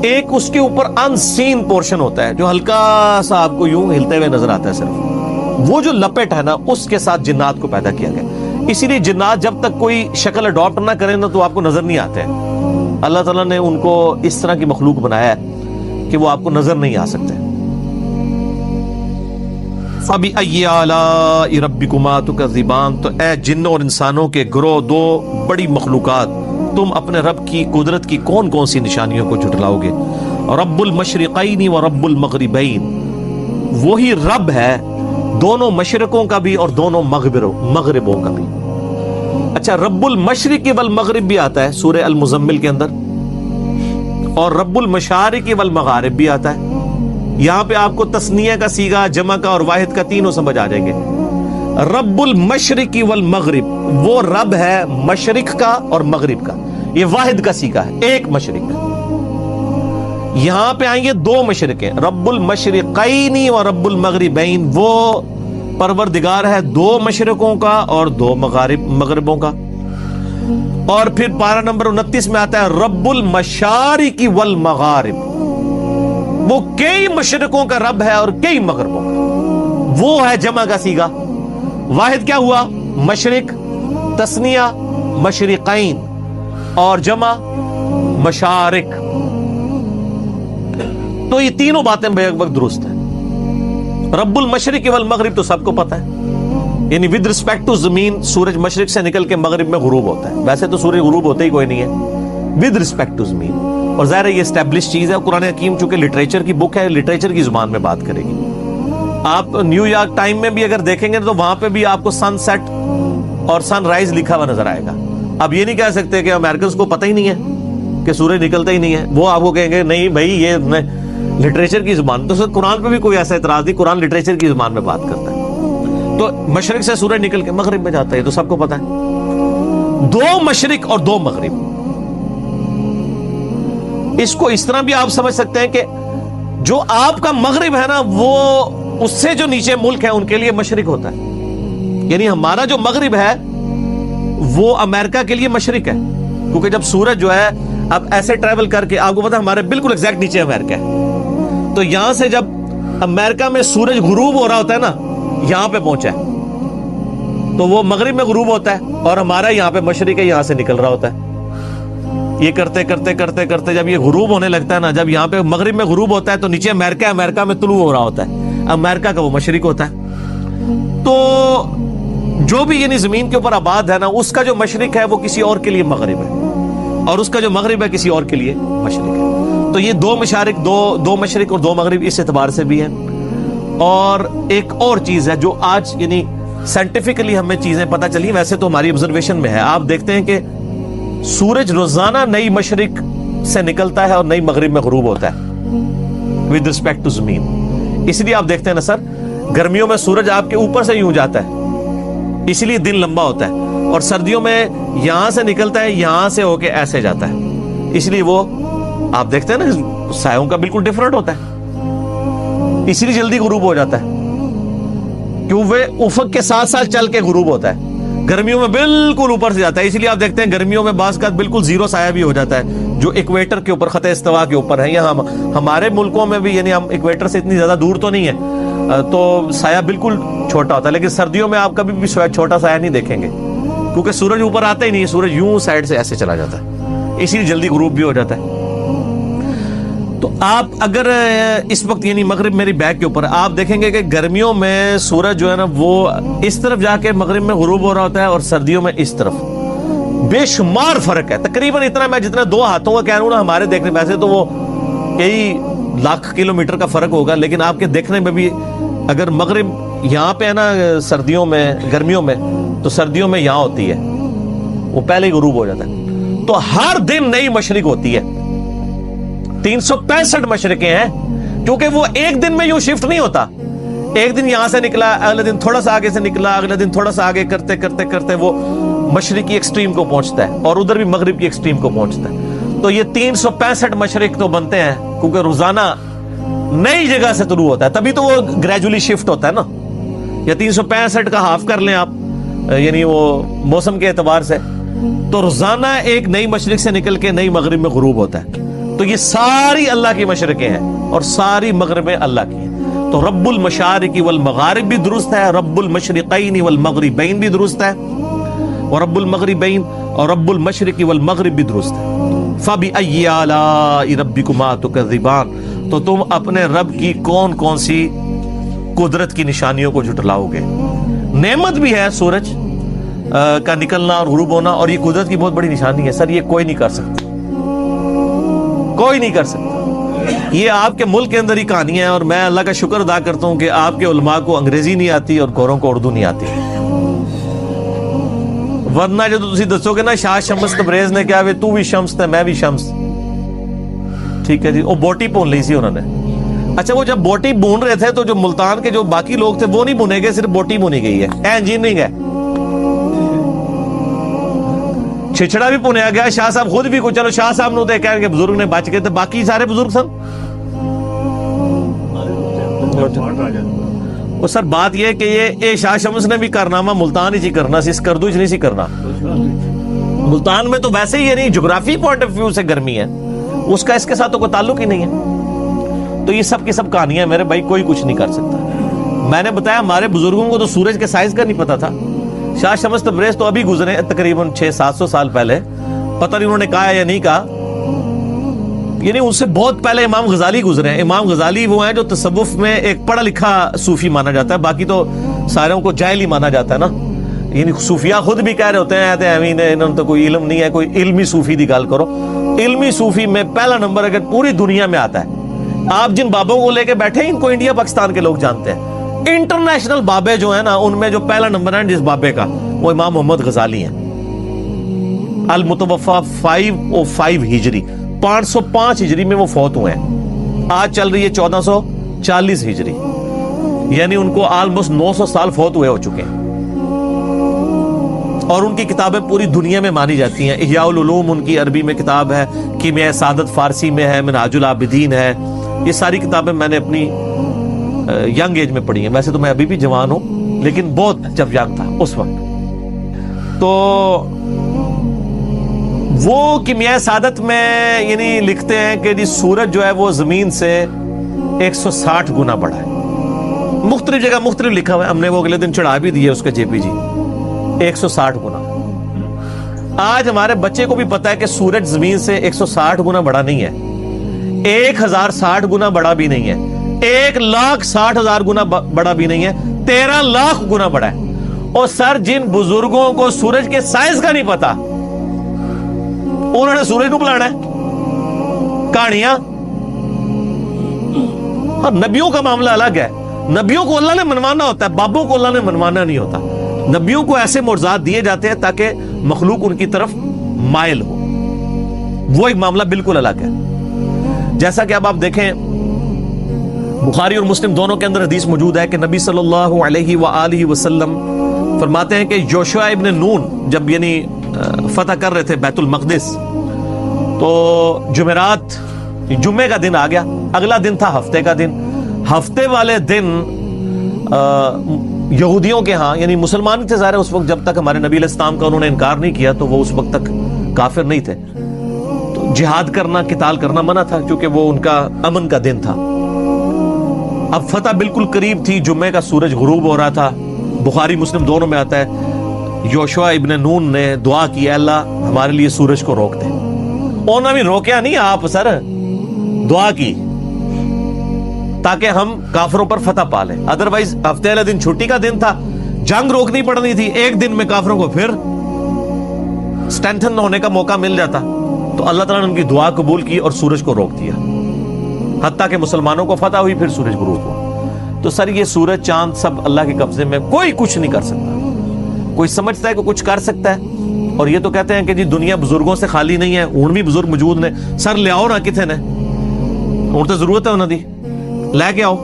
ایک اس کے اوپر ان سین پورشن ہوتا ہے جو ہلکا سا آپ کو یوں ہلتے ہوئے نظر آتا ہے صرف، وہ جو لپٹ ہے نا، اس کے ساتھ جنات کو پیدا کیا گیا۔ اسی لیے جنات جب تک کوئی شکل اڈاپٹ نہ کریں نا تو آپ کو نظر نہیں آتے ہیں۔ اللہ تعالیٰ نے ان کو اس طرح کی مخلوق بنایا ہے کہ وہ آپ کو نظر نہیں آ سکتے۔ فَبِأَيِّ آلَاءِ رَبِّكُمَا تُكَذِّبَانِ، تو اے جنوں اور انسانوں کے گروہ، دو بڑی مخلوقات، تم اپنے رب کی قدرت کی کون کون سی نشانیوں کو جھٹلاؤ گے؟ رب المشرقین و رب المغربین، وہی رب ہے دونوں مشرقوں کا بھی اور دونوں مغربوں کا بھی۔ اچھا، رب المشرق والمغرب بھی آتا ہے سورہ المزمل کے اندر، اور رب المشارق والمغارب بھی آتا ہے۔ یہاں پہ آپ کو تثنیہ کا صیغہ، جمع کا اور واحد کا تینوں سمجھ آ جائیں گے۔ رب المشرق والمغرب، وہ رب ہے مشرق کا اور مغرب کا، یہ واحد کا صیغہ ہے، ایک مشرق کا۔ یہاں پہ آئیں گے دو مشرقیں، رب المشرقین و رب المغربین، وہ پروردگار ہے 2 مشرقوں کا اور 2 مغربوں کا. اور پھر پارہ نمبر 29 میں آتا ہے رب المشارق والمغارب، وہ کئی مشرقوں کا رب ہے اور کئی مغربوں کا. وہ ہے جمع کا صیغہ. واحد کیا ہوا؟ مشرق، تثنیہ مشرقین اور جمع مشارق. تو یہ تینوں باتیں بیک وقت درست ہیں. رب المشرق والمغرب تو سب کو پتا ہے، یعنی ود رسپیکٹ ٹو زمین سورج مشرق سے نکل کے مغرب میں غروب ہوتا ہے. ویسے تو سورج غروب ہوتا ہی کوئی نہیں ہے، ود رسپیکٹ ٹو زمین. اور ظاہر ہے یہ اسٹیبلش چیز ہے. قرآن حکیم چونکہ لٹریچر کی بک ہے، لٹریچر کی زبان میں بات کرے گی. آپ نیو یارک ٹائم میں بھی اگر دیکھیں گے تو وہاں پہ بھی آپ کو سن سیٹ اور سن رائز لکھا ہوا نظر آئے گا. اب یہ نہیں کہہ سکتے کہ امریکنز کو پتہ ہی نہیں ہے کہ سورج نکلتا ہی نہیں ہے. وہ آپ کو کہیں گے نہیں بھائی یہ لٹریچر کی زبان. تو قرآن پہ بھی کوئی ایسا اعتراض نہیں، قرآن لٹریچر کی زبان میں بات کرتا ہے. تو مشرق سے سورج نکل کے مغرب میں جاتا ہے، تو سب کو پتا ہے. 2 مشرق اور 2 مغرب. اس کو اس طرح بھی آپ سمجھ سکتے ہیں کہ جو آپ کا مغرب ہے نا، وہ اس سے جو نیچے ملک ہے ان کے لیے مشرق ہوتا ہے. یعنی ہمارا جو مغرب ہے وہ امریکہ کے لیے مشرق ہے، کیونکہ جب سورج جو ہے اب ایسے ٹریول کر کے، آپ کو پتا ہمارے بالکل ایگزیکٹ نیچے امریکہ ہے، تو یہاں سے جب امریکہ میں سورج غروب ہو رہا ہوتا ہے نا، یہاں پہ پہنچا ہے تو وہ مغرب میں غروب ہوتا ہے، اور ہمارا یہاں پہ مشرق ہے، یہاں سے نکل رہا ہوتا ہے. یہ کرتے کرتے کرتے کرتے جب یہ غروب ہونے لگتا ہے نا، جب یہاں پہ مغرب میں غروب ہوتا ہے تو نیچے امریکہ، امریکہ میں طلوع ہو رہا ہوتا ہے، امریکہ کا وہ مشرق ہوتا ہے. تو جو بھی یعنی زمین کے اوپر آباد ہے نا، اس کا جو مشرق ہے وہ کسی اور کے لیے مغرب ہے، اور اس کا جو مغرب ہے کسی اور کے لیے مشرق ہے. تو یہ 2 مشارق، دو مشرق اور 2 مغرب اس اعتبار سے بھی ہے. اور ایک اور چیز ہے جو آج یعنی سائنٹیفکلی ہمیں چیزیں پتہ چلی، ویسے تو ہماری آبزرویشن میں ہے. آپ دیکھتے ہیں کہ سورج روزانہ نئی مشرق سے نکلتا ہے اور نئی مغرب میں غروب ہوتا ہے ود رسپیکٹ ٹو زمین. اس لیے آپ دیکھتے ہیں نا سر، گرمیوں میں سورج آپ کے اوپر سے یوں جاتا ہے، اسی لیے دن لمبا ہوتا ہے. اور سردیوں میں یہاں سے نکلتا ہے، یہاں سے ہو کے ایسے جاتا ہے، اس لیے وہ آپ دیکھتے ہیں نا سایوں کا بالکل ڈیفرنٹ ہوتا ہے. اسی لیے جلدی غروب ہو جاتا ہے، کیوں وہ افق کے ساتھ ساتھ چل کے غروب ہوتا ہے. گرمیوں میں بالکل اوپر سے جاتا ہے، اسی لیے آپ دیکھتے ہیں گرمیوں میں بعض کا بالکل زیرو سایہ بھی ہو جاتا ہے، جو ایکویٹر کے اوپر، خط استوا کے اوپر ہے. یہاں ہمارے ملکوں میں بھی یعنی ہم ایکویٹر سے اتنی زیادہ دور تو نہیں ہے، تو سایہ بالکل چھوٹا ہوتا ہے. لیکن سردیوں میں آپ کبھی بھی چھوٹا سایہ نہیں دیکھیں گے، کیونکہ سورج اوپر آتا ہی نہیں، سورج یوں سائڈ سے ایسے چلا جاتا ہے، اسی لیے جلدی غروب بھی ہو جاتا ہے. تو آپ اگر اس وقت یعنی مغرب میری بیک کے اوپر آپ دیکھیں گے کہ گرمیوں میں سورج جو ہے نا وہ اس طرف جا کے مغرب میں غروب ہو رہا ہوتا ہے، اور سردیوں میں اس طرف. بے شمار فرق ہے، تقریباً اتنا میں جتنا 2 ہاتھوں کا کہہ رہا ہوں نا ہمارے دیکھنے میں، ویسے تو وہ کئی لاکھ کلومیٹر کا فرق ہوگا، لیکن آپ کے دیکھنے میں بھی اگر مغرب یہاں پہ ہے نا سردیوں میں، گرمیوں میں، تو سردیوں میں یہاں ہوتی ہے، وہ پہلے ہی غروب ہو جاتا ہے. تو ہر دن نئی مشرق ہوتی ہے. 365 مشرقیں ہیں، کیونکہ وہ ایک دن میں یوں شفٹ نہیں ہوتا. ایک دن یہاں سے نکلا، اگلے دن تھوڑا سا آگے سے نکلا، اگلے دن تھوڑا سا آگے، کرتے کرتے کرتے وہ مشرق کی ایکسٹریم کو پہنچتا ہے، اور ادھر بھی مغرب کی ایکسٹریم کو پہنچتا ہے. تو یہ 365 مشرق تو بنتے ہیں، کیونکہ روزانہ نئی جگہ سے طلوع ہوتا ہے، تبھی تو وہ گریجولی شفٹ ہوتا ہے نا. یا 365 کا ہاف کر لیں آپ، یعنی وہ موسم کے اعتبار سے، تو روزانہ ایک نئی مشرق سے نکل کے نئی مغرب میں غروب ہوتا ہے. تو یہ ساری اللہ کی مشرقیں ہیں اور ساری مغربیں اللہ کی ہیں. تو رب المشارق والمغارب بھی درست ہے، رب المشرقین والمغربین بھی درست ہے، اور رب المغربین اور رب المشرق والمغرب بھی درست ہے. فَبِأَيِّ آلَاءِ رَبِّكُمَا تُكَذِّبَانِ، تو تم اپنے رب کی کون کون سی قدرت کی نشانیوں کو جھٹلاؤ گے. نعمت بھی ہے سورج کا نکلنا اور غروب ہونا، اور یہ قدرت کی بہت بڑی نشانی ہے. سر یہ کوئی نہیں کر سکتا، کوئی نہیں کر سکتا. یہ آپ کے ملک کے اندر ہی کہانی ہے، اور میں اللہ کا شکر ادا کرتا ہوں کہ آپ کے علماء کو انگریزی نہیں آتی اور گوروں کو اردو نہیں آتی. ورنہ جو تسی دسو گے نا شاہ شمس تبریز نے کیا وے تو بھی شمس تے میں بھی شمس، ٹھیک ہے جی، وہ بوٹی بون لی سی انہوں نے. اچھا وہ جب بوٹی بون رہے تھے تو جو ملتان کے جو باقی لوگ تھے وہ نہیں بنے گئے، صرف بوٹی بنی گئی ہے. انجینئرنگ ہے، چھچڑا بھی پنیا گیا. شاہ صاحب خود بھی کچھ، چلو شاہ صاحب نو کہہ کہ بزرگ نے بچ گئے تھے، باقی سارے بزرگ سن وہ سر بات یہ ہے کہ یہ شاہ شمس نے بھی کارنامہ ملتان ہی چی کرنا سی، اس کردو نہیں سی کرنا. ملتان میں تو ویسے ہی یعنی جغرافی پوائنٹ آف ویو سے گرمی ہے، اس کا اس کے ساتھ تو کوئی تعلق ہی نہیں ہے. تو یہ سب کی سب کہانیاں میرے بھائی، کوئی کچھ نہیں کر سکتا. میں نے بتایا ہمارے بزرگوں کو تو سورج کے سائز کا نہیں پتا تھا. شاہ شمس تبریز تو ابھی گزرے تقریباً 600-700 سال پہلے، پتہ نہیں انہوں نے کہا یا نہیں کہا. یعنی ان سے بہت پہلے امام غزالی گزرے ہیں. امام غزالی وہ ہیں جو تصوف میں ایک پڑھا لکھا صوفی مانا جاتا ہے، باقی تو ساروں کو جاہل ہی مانا جاتا ہے نا. یعنی صوفیاء خود بھی کہہ رہے ہوتے ہیں انہوں نے تو کوئی علم نہیں ہے، کوئی علمی صوفی دی گال کرو. علمی صوفی میں پہلا نمبر اگر پوری دنیا میں آتا ہے، آپ جن بابوں کو لے کے بیٹھے ہیں ان کو انڈیا پاکستان کے لوگ جانتے ہیں. انٹرنیشنل بابے جو ہیں نا، ان میں جو پہلا نمبر ہے جس بابے کا، وہ امام محمد غزالی ہیں. المتوفا 505 ہجری، 505 ہجری میں وہ فوت ہوئے ہیں. آج چل رہی ہے 1440 ہجری، یعنی ان کو آلموسٹ 900 سال فوت ہوئے ہو چکے ہیں. اور ان کی کتابیں پوری دنیا میں مانی جاتی ہیں. احیاء العلوم ان کی عربی میں کتاب ہے، کیمیاء سعادت فارسی میں ہے، منہاج العابدین ہے. یہ ساری کتابیں میں نے اپنی ینگ ایج میں پڑھی ہیں. ویسے تو میں ابھی بھی جوان ہوں، لیکن بہت جب ینگ تھا اس وقت. تو وہ کیمیاء سعادت میں یعنی لکھتے ہیں کہ جی سورج جو ہے وہ زمین سے 160 گنا بڑا ہے. مختلف جگہ مختلف لکھا ہوا ہے، ہم نے وہ اگلے دن چڑھا بھی دی ہے اس کے JPG. 160 گنا. آج ہمارے بچے کو بھی پتا ہے کہ سورج زمین سے 160 گنا بڑا نہیں ہے، 1060 گنا بڑا بھی نہیں ہے، 1,60,000 گنا بڑا بھی نہیں ہے، 13 لاکھ گنا بڑا ہے. اور سر جن بزرگوں کو سورج کے سائز کا نہیں پتا، انہوں نے سورج کو بلانا ہے کہانیاں. اور نبیوں کا معاملہ الگ ہے. نبیوں کو اللہ نے منوانا ہوتا ہے، بابوں کو اللہ نے منوانا نہیں ہوتا. نبیوں کو ایسے معجزات دیے جاتے ہیں تاکہ مخلوق ان کی طرف مائل ہو. وہ ایک معاملہ بالکل الگ ہے. جیسا کہ اب آپ دیکھیں بخاری اور مسلم دونوں کے اندر حدیث موجود ہے کہ نبی صلی اللہ علیہ وآلہ وسلم فرماتے ہیں کہ یوشع ابن نون جب یعنی فتح کر رہے تھے بیت المقدس، تو جمعرات جمعے کا دن آ گیا. اگلا دن تھا ہفتے کا دن. ہفتے والے دن یہودیوں کے ہاں، یعنی مسلمان ہی تھے ظاہر اس وقت، جب تک ہمارے نبی علیہ السلام کا انہوں نے انکار نہیں کیا تو وہ اس وقت تک کافر نہیں تھے. تو جہاد کرنا، قتال کرنا منع تھا کیونکہ وہ ان کا امن کا دن تھا. اب فتح بالکل قریب تھی، جمعے کا سورج غروب ہو رہا تھا. بخاری مسلم دونوں میں آتا ہے یوشع ابن نون نے دعا کی، اے اللہ ہمارے لیے سورج کو روک دے. انہوں نے بھی روکیا نہیں، آپ سر دعا کی تاکہ ہم کافروں پر فتح پا لیں. ادروائز ہفتے والے دن چھٹی کا دن تھا، جنگ روکنی پڑنی تھی، ایک دن میں کافروں کو پھر سٹرینتھن ہونے کا موقع مل جاتا. تو اللہ تعالیٰ نے ان کی دعا قبول کی اور سورج کو روک دیا، حتیٰ کہ مسلمانوں کو فتح ہوئی، پھر سورج غروب ہوا. تو سر یہ سورج چاند سب اللہ کے قبضے میں، کوئی کچھ نہیں کر سکتا. کوئی سمجھتا ہے کہ کچھ کر سکتا ہے، اور یہ تو کہتے ہیں کہ جی دنیا بزرگوں سے خالی نہیں ہے، ہوں بھی بزرگ موجود نے. سر لے آؤ نا کتنے نے، ہوں تو ضرورت ہے انہوں دی لے کے آؤ.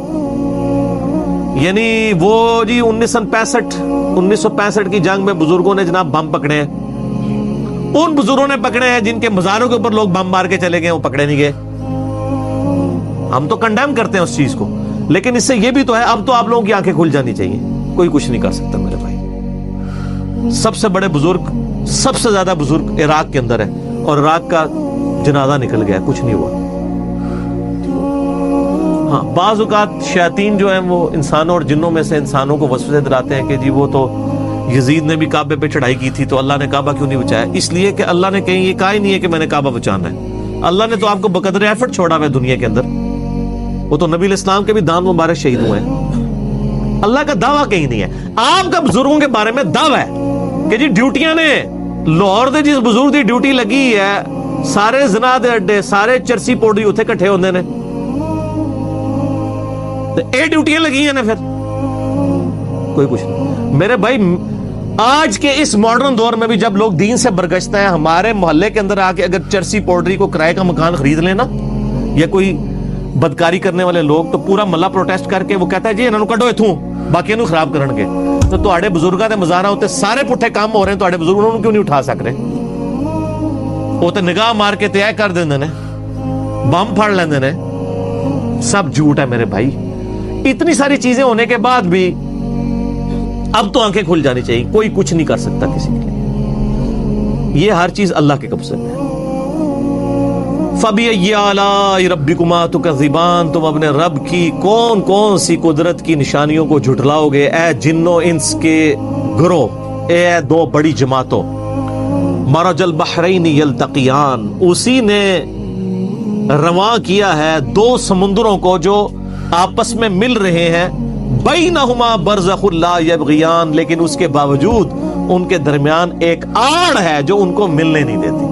یعنی وہ جی 1965 کی جنگ میں بزرگوں نے جناب بم پکڑے ہیں. ان بزرگوں نے پکڑے ہیں جن کے مزاروں کے اوپر لوگ بم مار کے چلے گئے، وہ پکڑے نہیں گئے. ہم تو کنڈیم کرتے ہیں اس چیز کو، لیکن اس سے یہ بھی تو ہے اب تو آپ لوگوں کی آنکھیں کھل جانی چاہیے. کوئی کچھ نہیں کر سکتا میرے بھائی. سب سے بڑے بزرگ، سب سے زیادہ بزرگ عراق کے اندر ہے، اور عراق کا جنازہ نکل گیا، کچھ نہیں ہوا. ہاں بعض اوقات شیاطین جو ہیں وہ انسانوں اور جنوں میں سے انسانوں کو وسوسے دلاتے ہیں کہ جی وہ تو یزید نے بھی کعبے پہ چڑھائی کی تھی تو اللہ نے کعبہ کیوں نہیں بچایا. اس لیے کہ اللہ نے کہیں یہ کہا ہی نہیں ہے کہ میں نے کعبہ بچانا ہے. اللہ نے تو آپ کو بقدر ایفرٹ چھوڑا ہوا ہے دنیا کے اندر. وہ تو نبی علیہ السلام کے بھی دان مبارک شہید ہوئے ہیں. اللہ کا دعویٰ کہیں نہیں ہے. آپ کا بزرگوں کے بارے میں دعویٰ ہے کہ جی ڈیوٹیاں نے لاہور دے جس بزرگ دی ڈیوٹی لگی ہے، سارے زنا دے اڈے، سارے چرسی پوڑی اتنے کٹھے ہوندے نے، اے ڈیوٹیاں لگی ہیں نا، پھر کوئی کچھ نہیں میرے بھائی. آج کے اس ماڈرن دور میں بھی جب لوگ دین سے برگشتے ہیں، ہمارے محلے کے اندر آ کے اگر چرسی پوڈری کو کرائے کا مکان خرید لینا یا کوئی بدکاری کرنے والے لوگ، تو پورا محلہ پروٹیسٹ کر کے وہ کہتا ہے جی انہوں کڈو اتوں، باقی انہوں خراب کرن گے. تو تواڈے بزرگاں دے مزارہ ہوتے سارے پٹھے کام ہو رہے ہیں، تواڈے بزرگ انہوں کیوں نہیں اٹھا سک رہے؟ وہ تو نگاہ مار کے طے کر دیندے نے، بم پھڑ لیندے نے. سب جھوٹ ہے میرے بھائی. اتنی ساری چیزیں ہونے کے بعد بھی اب تو آنکھیں کھل جانی چاہیے. کوئی کچھ نہیں کر سکتا کسی کے لیے. یہ ہر چیز اللہ کے قبضے میں ہے. فَبِأَيِّ آلَاءِ رَبِّكُمَا تُكَذِّبَانِ, تم اپنے رب کی کون کون سی قدرت کی نشانیوں کو جھٹلاؤ گے اے جنوں انس کے گروہ, اے دو بڑی جماعتوں. مرج البحرین یلتقیان, اسی نے رواں کیا ہے دو سمندروں کو جو آپس میں مل رہے ہیں. بینہما برزخ لا یبغیان, لیکن اس کے باوجود ان کے درمیان ایک آڑ ہے جو ان کو ملنے نہیں دیتی.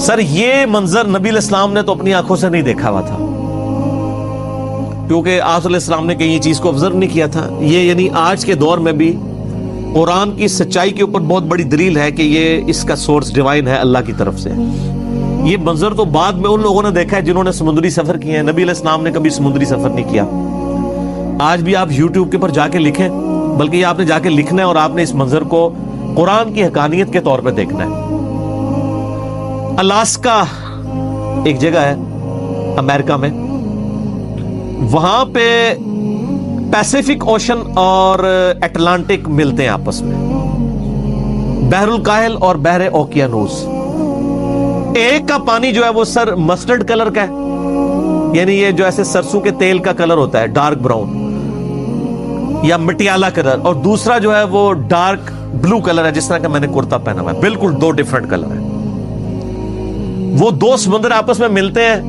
سر یہ منظر نبی علیہ السلام نے تو اپنی آنکھوں سے نہیں دیکھا ہوا تھا, کیونکہ آپ علیہ السلام نے کہیں یہ چیز کو آبزرو نہیں کیا تھا. یہ یعنی آج کے دور میں بھی قرآن کی سچائی کے اوپر بہت بڑی دلیل ہے کہ یہ اس کا سورس ڈیوائن ہے, اللہ کی طرف سے. یہ منظر تو بعد میں ان لوگوں نے دیکھا ہے جنہوں نے سمندری سفر کیے ہیں. نبی علیہ السلام نے کبھی سمندری سفر نہیں کیا. آج بھی آپ یوٹیوب کے اوپر جا کے لکھیں, بلکہ یہ آپ نے جا کے لکھنا ہے اور آپ نے اس منظر کو قرآن کی حقانیت کے طور پہ دیکھنا ہے. الاسکا ایک جگہ ہے امریکہ میں, وہاں پہ پیسیفک اوشن اور اٹلانٹک ملتے ہیں آپس میں, بحر الکاہل اور بحر اوکیانوس. ایک کا پانی جو ہے وہ سر مسٹرڈ کلر کا ہے, یعنی یہ جو ایسے سرسوں کے تیل کا کلر ہوتا ہے, ڈارک براؤن یا مٹیالہ کلر, اور دوسرا جو ہے وہ ڈارک بلو کلر ہے, جس طرح کا میں نے کرتا پہنا ہوا ہے. بالکل دو ڈیفرنٹ کلر ہیں. وہ دو سمندر آپس میں ملتے ہیں,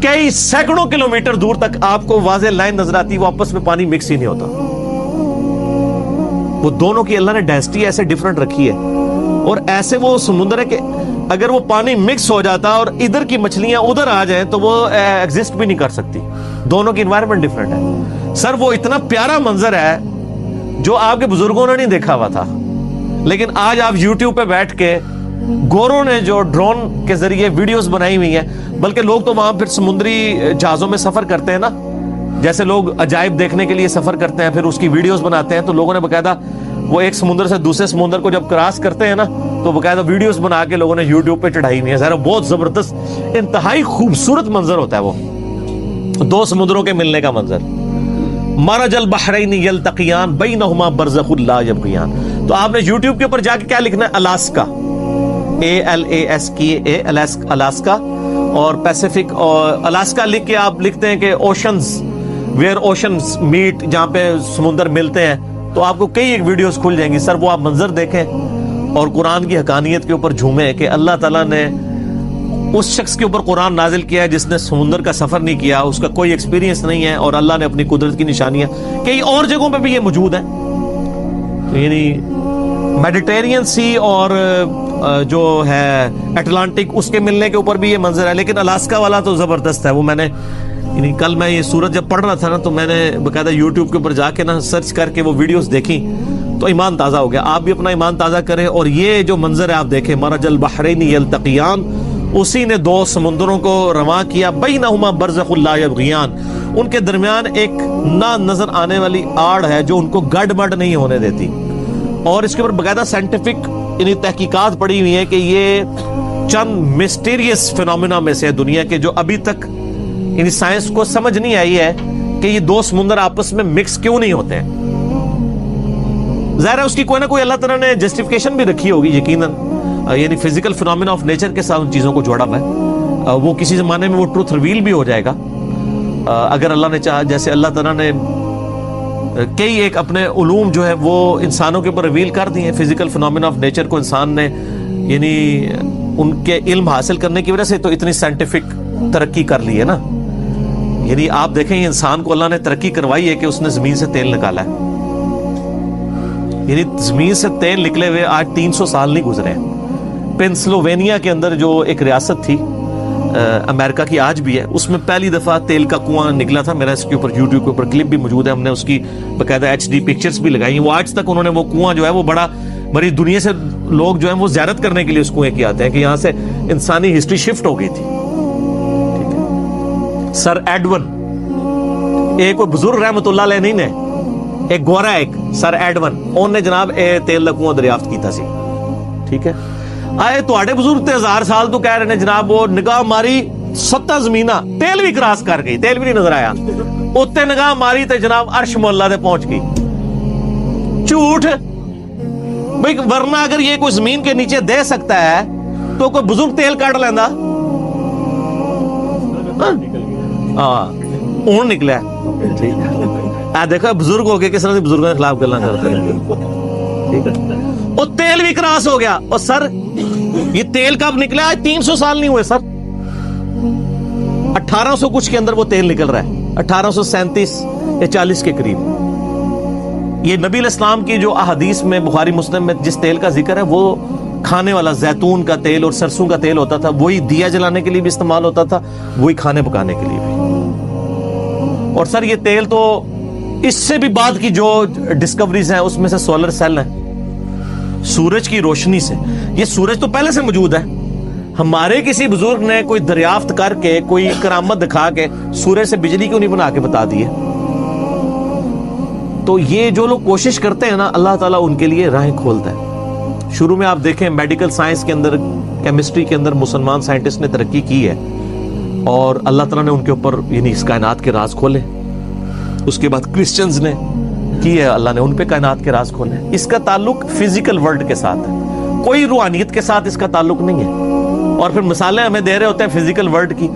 کئی سینکڑوں کلومیٹر دور تک آپ کو واضح لائن نظر آتی ہے, وہ آپس میں پانی مکس ہی نہیں ہوتا. وہ دونوں کی اللہ نے ڈینسٹی ایسے ڈیفرنٹ رکھی ہے, اور ایسے وہ سمندر ہے کہ اگر وہ پانی مکس ہو جاتا اور ادھر کی مچھلیاں ادھر آ جائیں تو وہ ایگزسٹ بھی نہیں کر سکتی. دونوں کی انوائرمنٹ ڈیفرنٹ ہے. سر وہ اتنا پیارا منظر ہے جو آپ کے بزرگوں نے نہیں دیکھا ہوا تھا, لیکن آج آپ یوٹیوب پہ بیٹھ کے گوروں نے جو ڈرون کے ذریعے ویڈیوز بنائی ہوئی ہیں, بلکہ لوگ تو وہاں پھر سمندری جہازوں میں سفر کرتے ہیں نا, جیسے لوگ عجائب دیکھنے کے لیے سفر کرتے ہیں پھر اس کی ویڈیوز بناتے ہیں. تو لوگوں نے باقاعدہ وہ ایک سمندر سے دوسرے سمندر کو جب کراس کرتے ہیں نا, تو باقاعدہ ویڈیوز بنا کے لوگوں نے یوٹیوب پہ چڑھائی ہوئی ہیں. ذرا بہت زبردست انتہائی خوبصورت منظر ہوتا ہے وہ دو سمندروں کے ملنے کا منظر. مرج البحرین یلتقیان بینہما برزخ لا یبغیان. تو آپ نے یوٹیوب کے اوپر جا کے کیا لکھنا ہے, الاسکا, ALASKA, الاسکا, اور پیسیفک, اور الاسکا لکھ کے آپ لکھتے ہیں کہ اوشنز ویئر اوشنز میٹ, جہاں پہ سمندر ملتے ہیں, تو آپ کو کئی ایک ویڈیوز کھل جائیں گی. سر وہ آپ منظر دیکھیں اور قرآن کی حقانیت کے اوپر جھومیں کہ اللہ تعالیٰ نے اس شخص کے اوپر قرآن نازل کیا ہے جس نے سمندر کا سفر نہیں کیا, اس کا کوئی ایکسپیرینس نہیں ہے, اور اللہ نے اپنی قدرت کی نشانیاں کئی اور جگہوں پہ بھی یہ موجود ہیں. یعنی میڈیٹرینین سی اور جو ہے اٹلانٹک, اس کے ملنے کے اوپر بھی یہ منظر ہے. لیکن الاسکا والا تو زبردست ہے. وہ میں نے یعنی کل میں یہ سورت جب پڑھ رہا تھا نا, تو میں نے باقاعدہ یوٹیوب کے اوپر جا کے نا سرچ کر کے وہ ویڈیوز دیکھی, تو ایمان تازہ ہو گیا. آپ بھی اپنا ایمان تازہ کریں, اور یہ جو منظر ہے آپ دیکھیں, مرج البحرین یلتقیان, اسی نے دو سمندروں کو رواں کیا. بینہما برزخ لا یبغیان, ان کے درمیان ایک نہ نظر آنے والی آڑ ہے جو ان کو گڑبڑ نہیں ہونے دیتی. اور اس کے اوپر باقاعدہ سائنٹیفک یعنی تحقیقات پڑی ہوئی ہیں کہ یہ چند مسٹیریس فینومینا میں سے دنیا کے, جو ابھی تک یعنی سائنس کو سمجھ نہیں آئی ہے کہ یہ دو سمندر آپس میں مکس کیوں نہیں ہوتے ہیں. ظاہر ہے اس کی کوئی نہ کوئی اللہ تعالیٰ نے جسٹیفیکیشن بھی رکھی ہوگی یقیناً, یعنی فزیکل فینومینا آف نیچر کے ساتھ ان چیزوں کو جوڑا ہوا ہے. وہ کسی زمانے میں وہ ٹروتھ ریویل بھی ہو جائے گا اگر اللہ نے چاہا. جیسے اللہ تعالیٰ نے کئی ایک اپنے علوم جو ہے وہ انسانوں کے اوپر ریویل کر دی ہیں. فزیکل فینومینا آف نیچر کو انسان نے یعنی ان کے علم حاصل کرنے کی وجہ سے تو اتنی سائنٹیفک ترقی کر لی ہے نا. یعنی آپ دیکھیں انسان کو اللہ نے ترقی کروائی ہے کہ اس نے زمین سے تیل نکالا ہے. یعنی زمین سے تیل نکلے ہوئے آج 300 سال نہیں گزرے ہیں. پینسلوینیا کے اندر جو ایک ریاست تھی امریکہ کی, آج بھی ہے, اس میں پہلی دفعہ تیل کا کنواں نکلا تھا. میرا اس کے اوپر یوٹیوب کے اوپر کلپ بھی موجود ہے, ہم نے اس کی باقاعدہ HD پکچرز بھی لگائی ہیں. وہ آج تک انہوں نے وہ کنواں جو ہے وہ بڑی دنیا سے لوگ جو ہیں وہ زیارت کرنے کے لیے اس کنویں کی آتے ہیں کہ یہاں سے انسانی ہسٹری شفٹ ہو گئی تھی. سر ایڈون, ایک بزرگ رحمت اللہ علیہ نہیں نے, ایک گورا ایک سر ایڈون, انہوں نے جناب تیل دا کنواں دریافت کیتا سی. ٹھیک ہے, آئے تو بزرگ تے 1000 سال تو کہہ رہے ہیں جناب, وہ نگاہ ماری 70 زمیناں تیل بھی کراس کر گئی, تیل بھی نہیں نظر آیا. اتنے نگاہ ماری تے جناب عرش مولا تے پہنچ گئی. جھوٹ بھئی, ورنہ اگر یہ کوئی زمین کے نیچے دے سکتا ہے تو کوئی بزرگ تیل کاٹ لینا. ہاں اون نکلا ہے. دیکھو بزرگ ہو گئے کس طرح سے بزرگوں کے خلاف گلاں کرتے ہیں. ٹھیک ہے, وہ تیل بھی کراس ہو گیا. اور سر یہ تیل کب نکلا؟ 300 سال نہیں ہوئے سر, 1800 کچھ کے اندر وہ تیل نکل رہا ہے, 1837 یا 40 کے قریب. یہ نبی علیہ السلام کی جو احادیث میں بخاری مسلم میں جس تیل کا ذکر ہے وہ کھانے والا زیتون کا تیل اور سرسوں کا تیل ہوتا تھا. وہی دیا جلانے کے لیے بھی استعمال ہوتا تھا, وہی کھانے پکانے کے لیے بھی. اور سر یہ تیل تو اس سے بھی بعد کی جو ڈسکوریز ہیں اس میں سے سولر سیل ہیں, سورج کی روشنی سے. یہ سورج تو پہلے سے موجود ہے, ہمارے کسی بزرگ نے کوئی دریافت کر کے کوئی کرامت دکھا کے سورج سے بجلی کیوں نہیں بنا کے بتا دی ہے؟ تو یہ جو لوگ کوشش کرتے ہیں نا, اللہ تعالیٰ ان کے لیے راہیں کھولتا ہے. شروع میں آپ دیکھیں میڈیکل سائنس کے اندر, کیمسٹری کے اندر مسلمان سائنٹسٹ نے ترقی کی ہے اور اللہ تعالیٰ نے ان کے اوپر یعنی اس کائنات کے راز کھولے. اس کے بعد کرسچنز نے کی ہے, اللہ نے ان پہ کائنات کے راز کھولے. اس کا تعلق فزیکل ورلڈ کے ساتھ ہے, کوئی روحانیت کے ساتھ اس کا تعلق نہیں ہے. اور پھر مثالیں ہمیں دے رہے ہوتے ہیں فزیکل ورلڈ کی,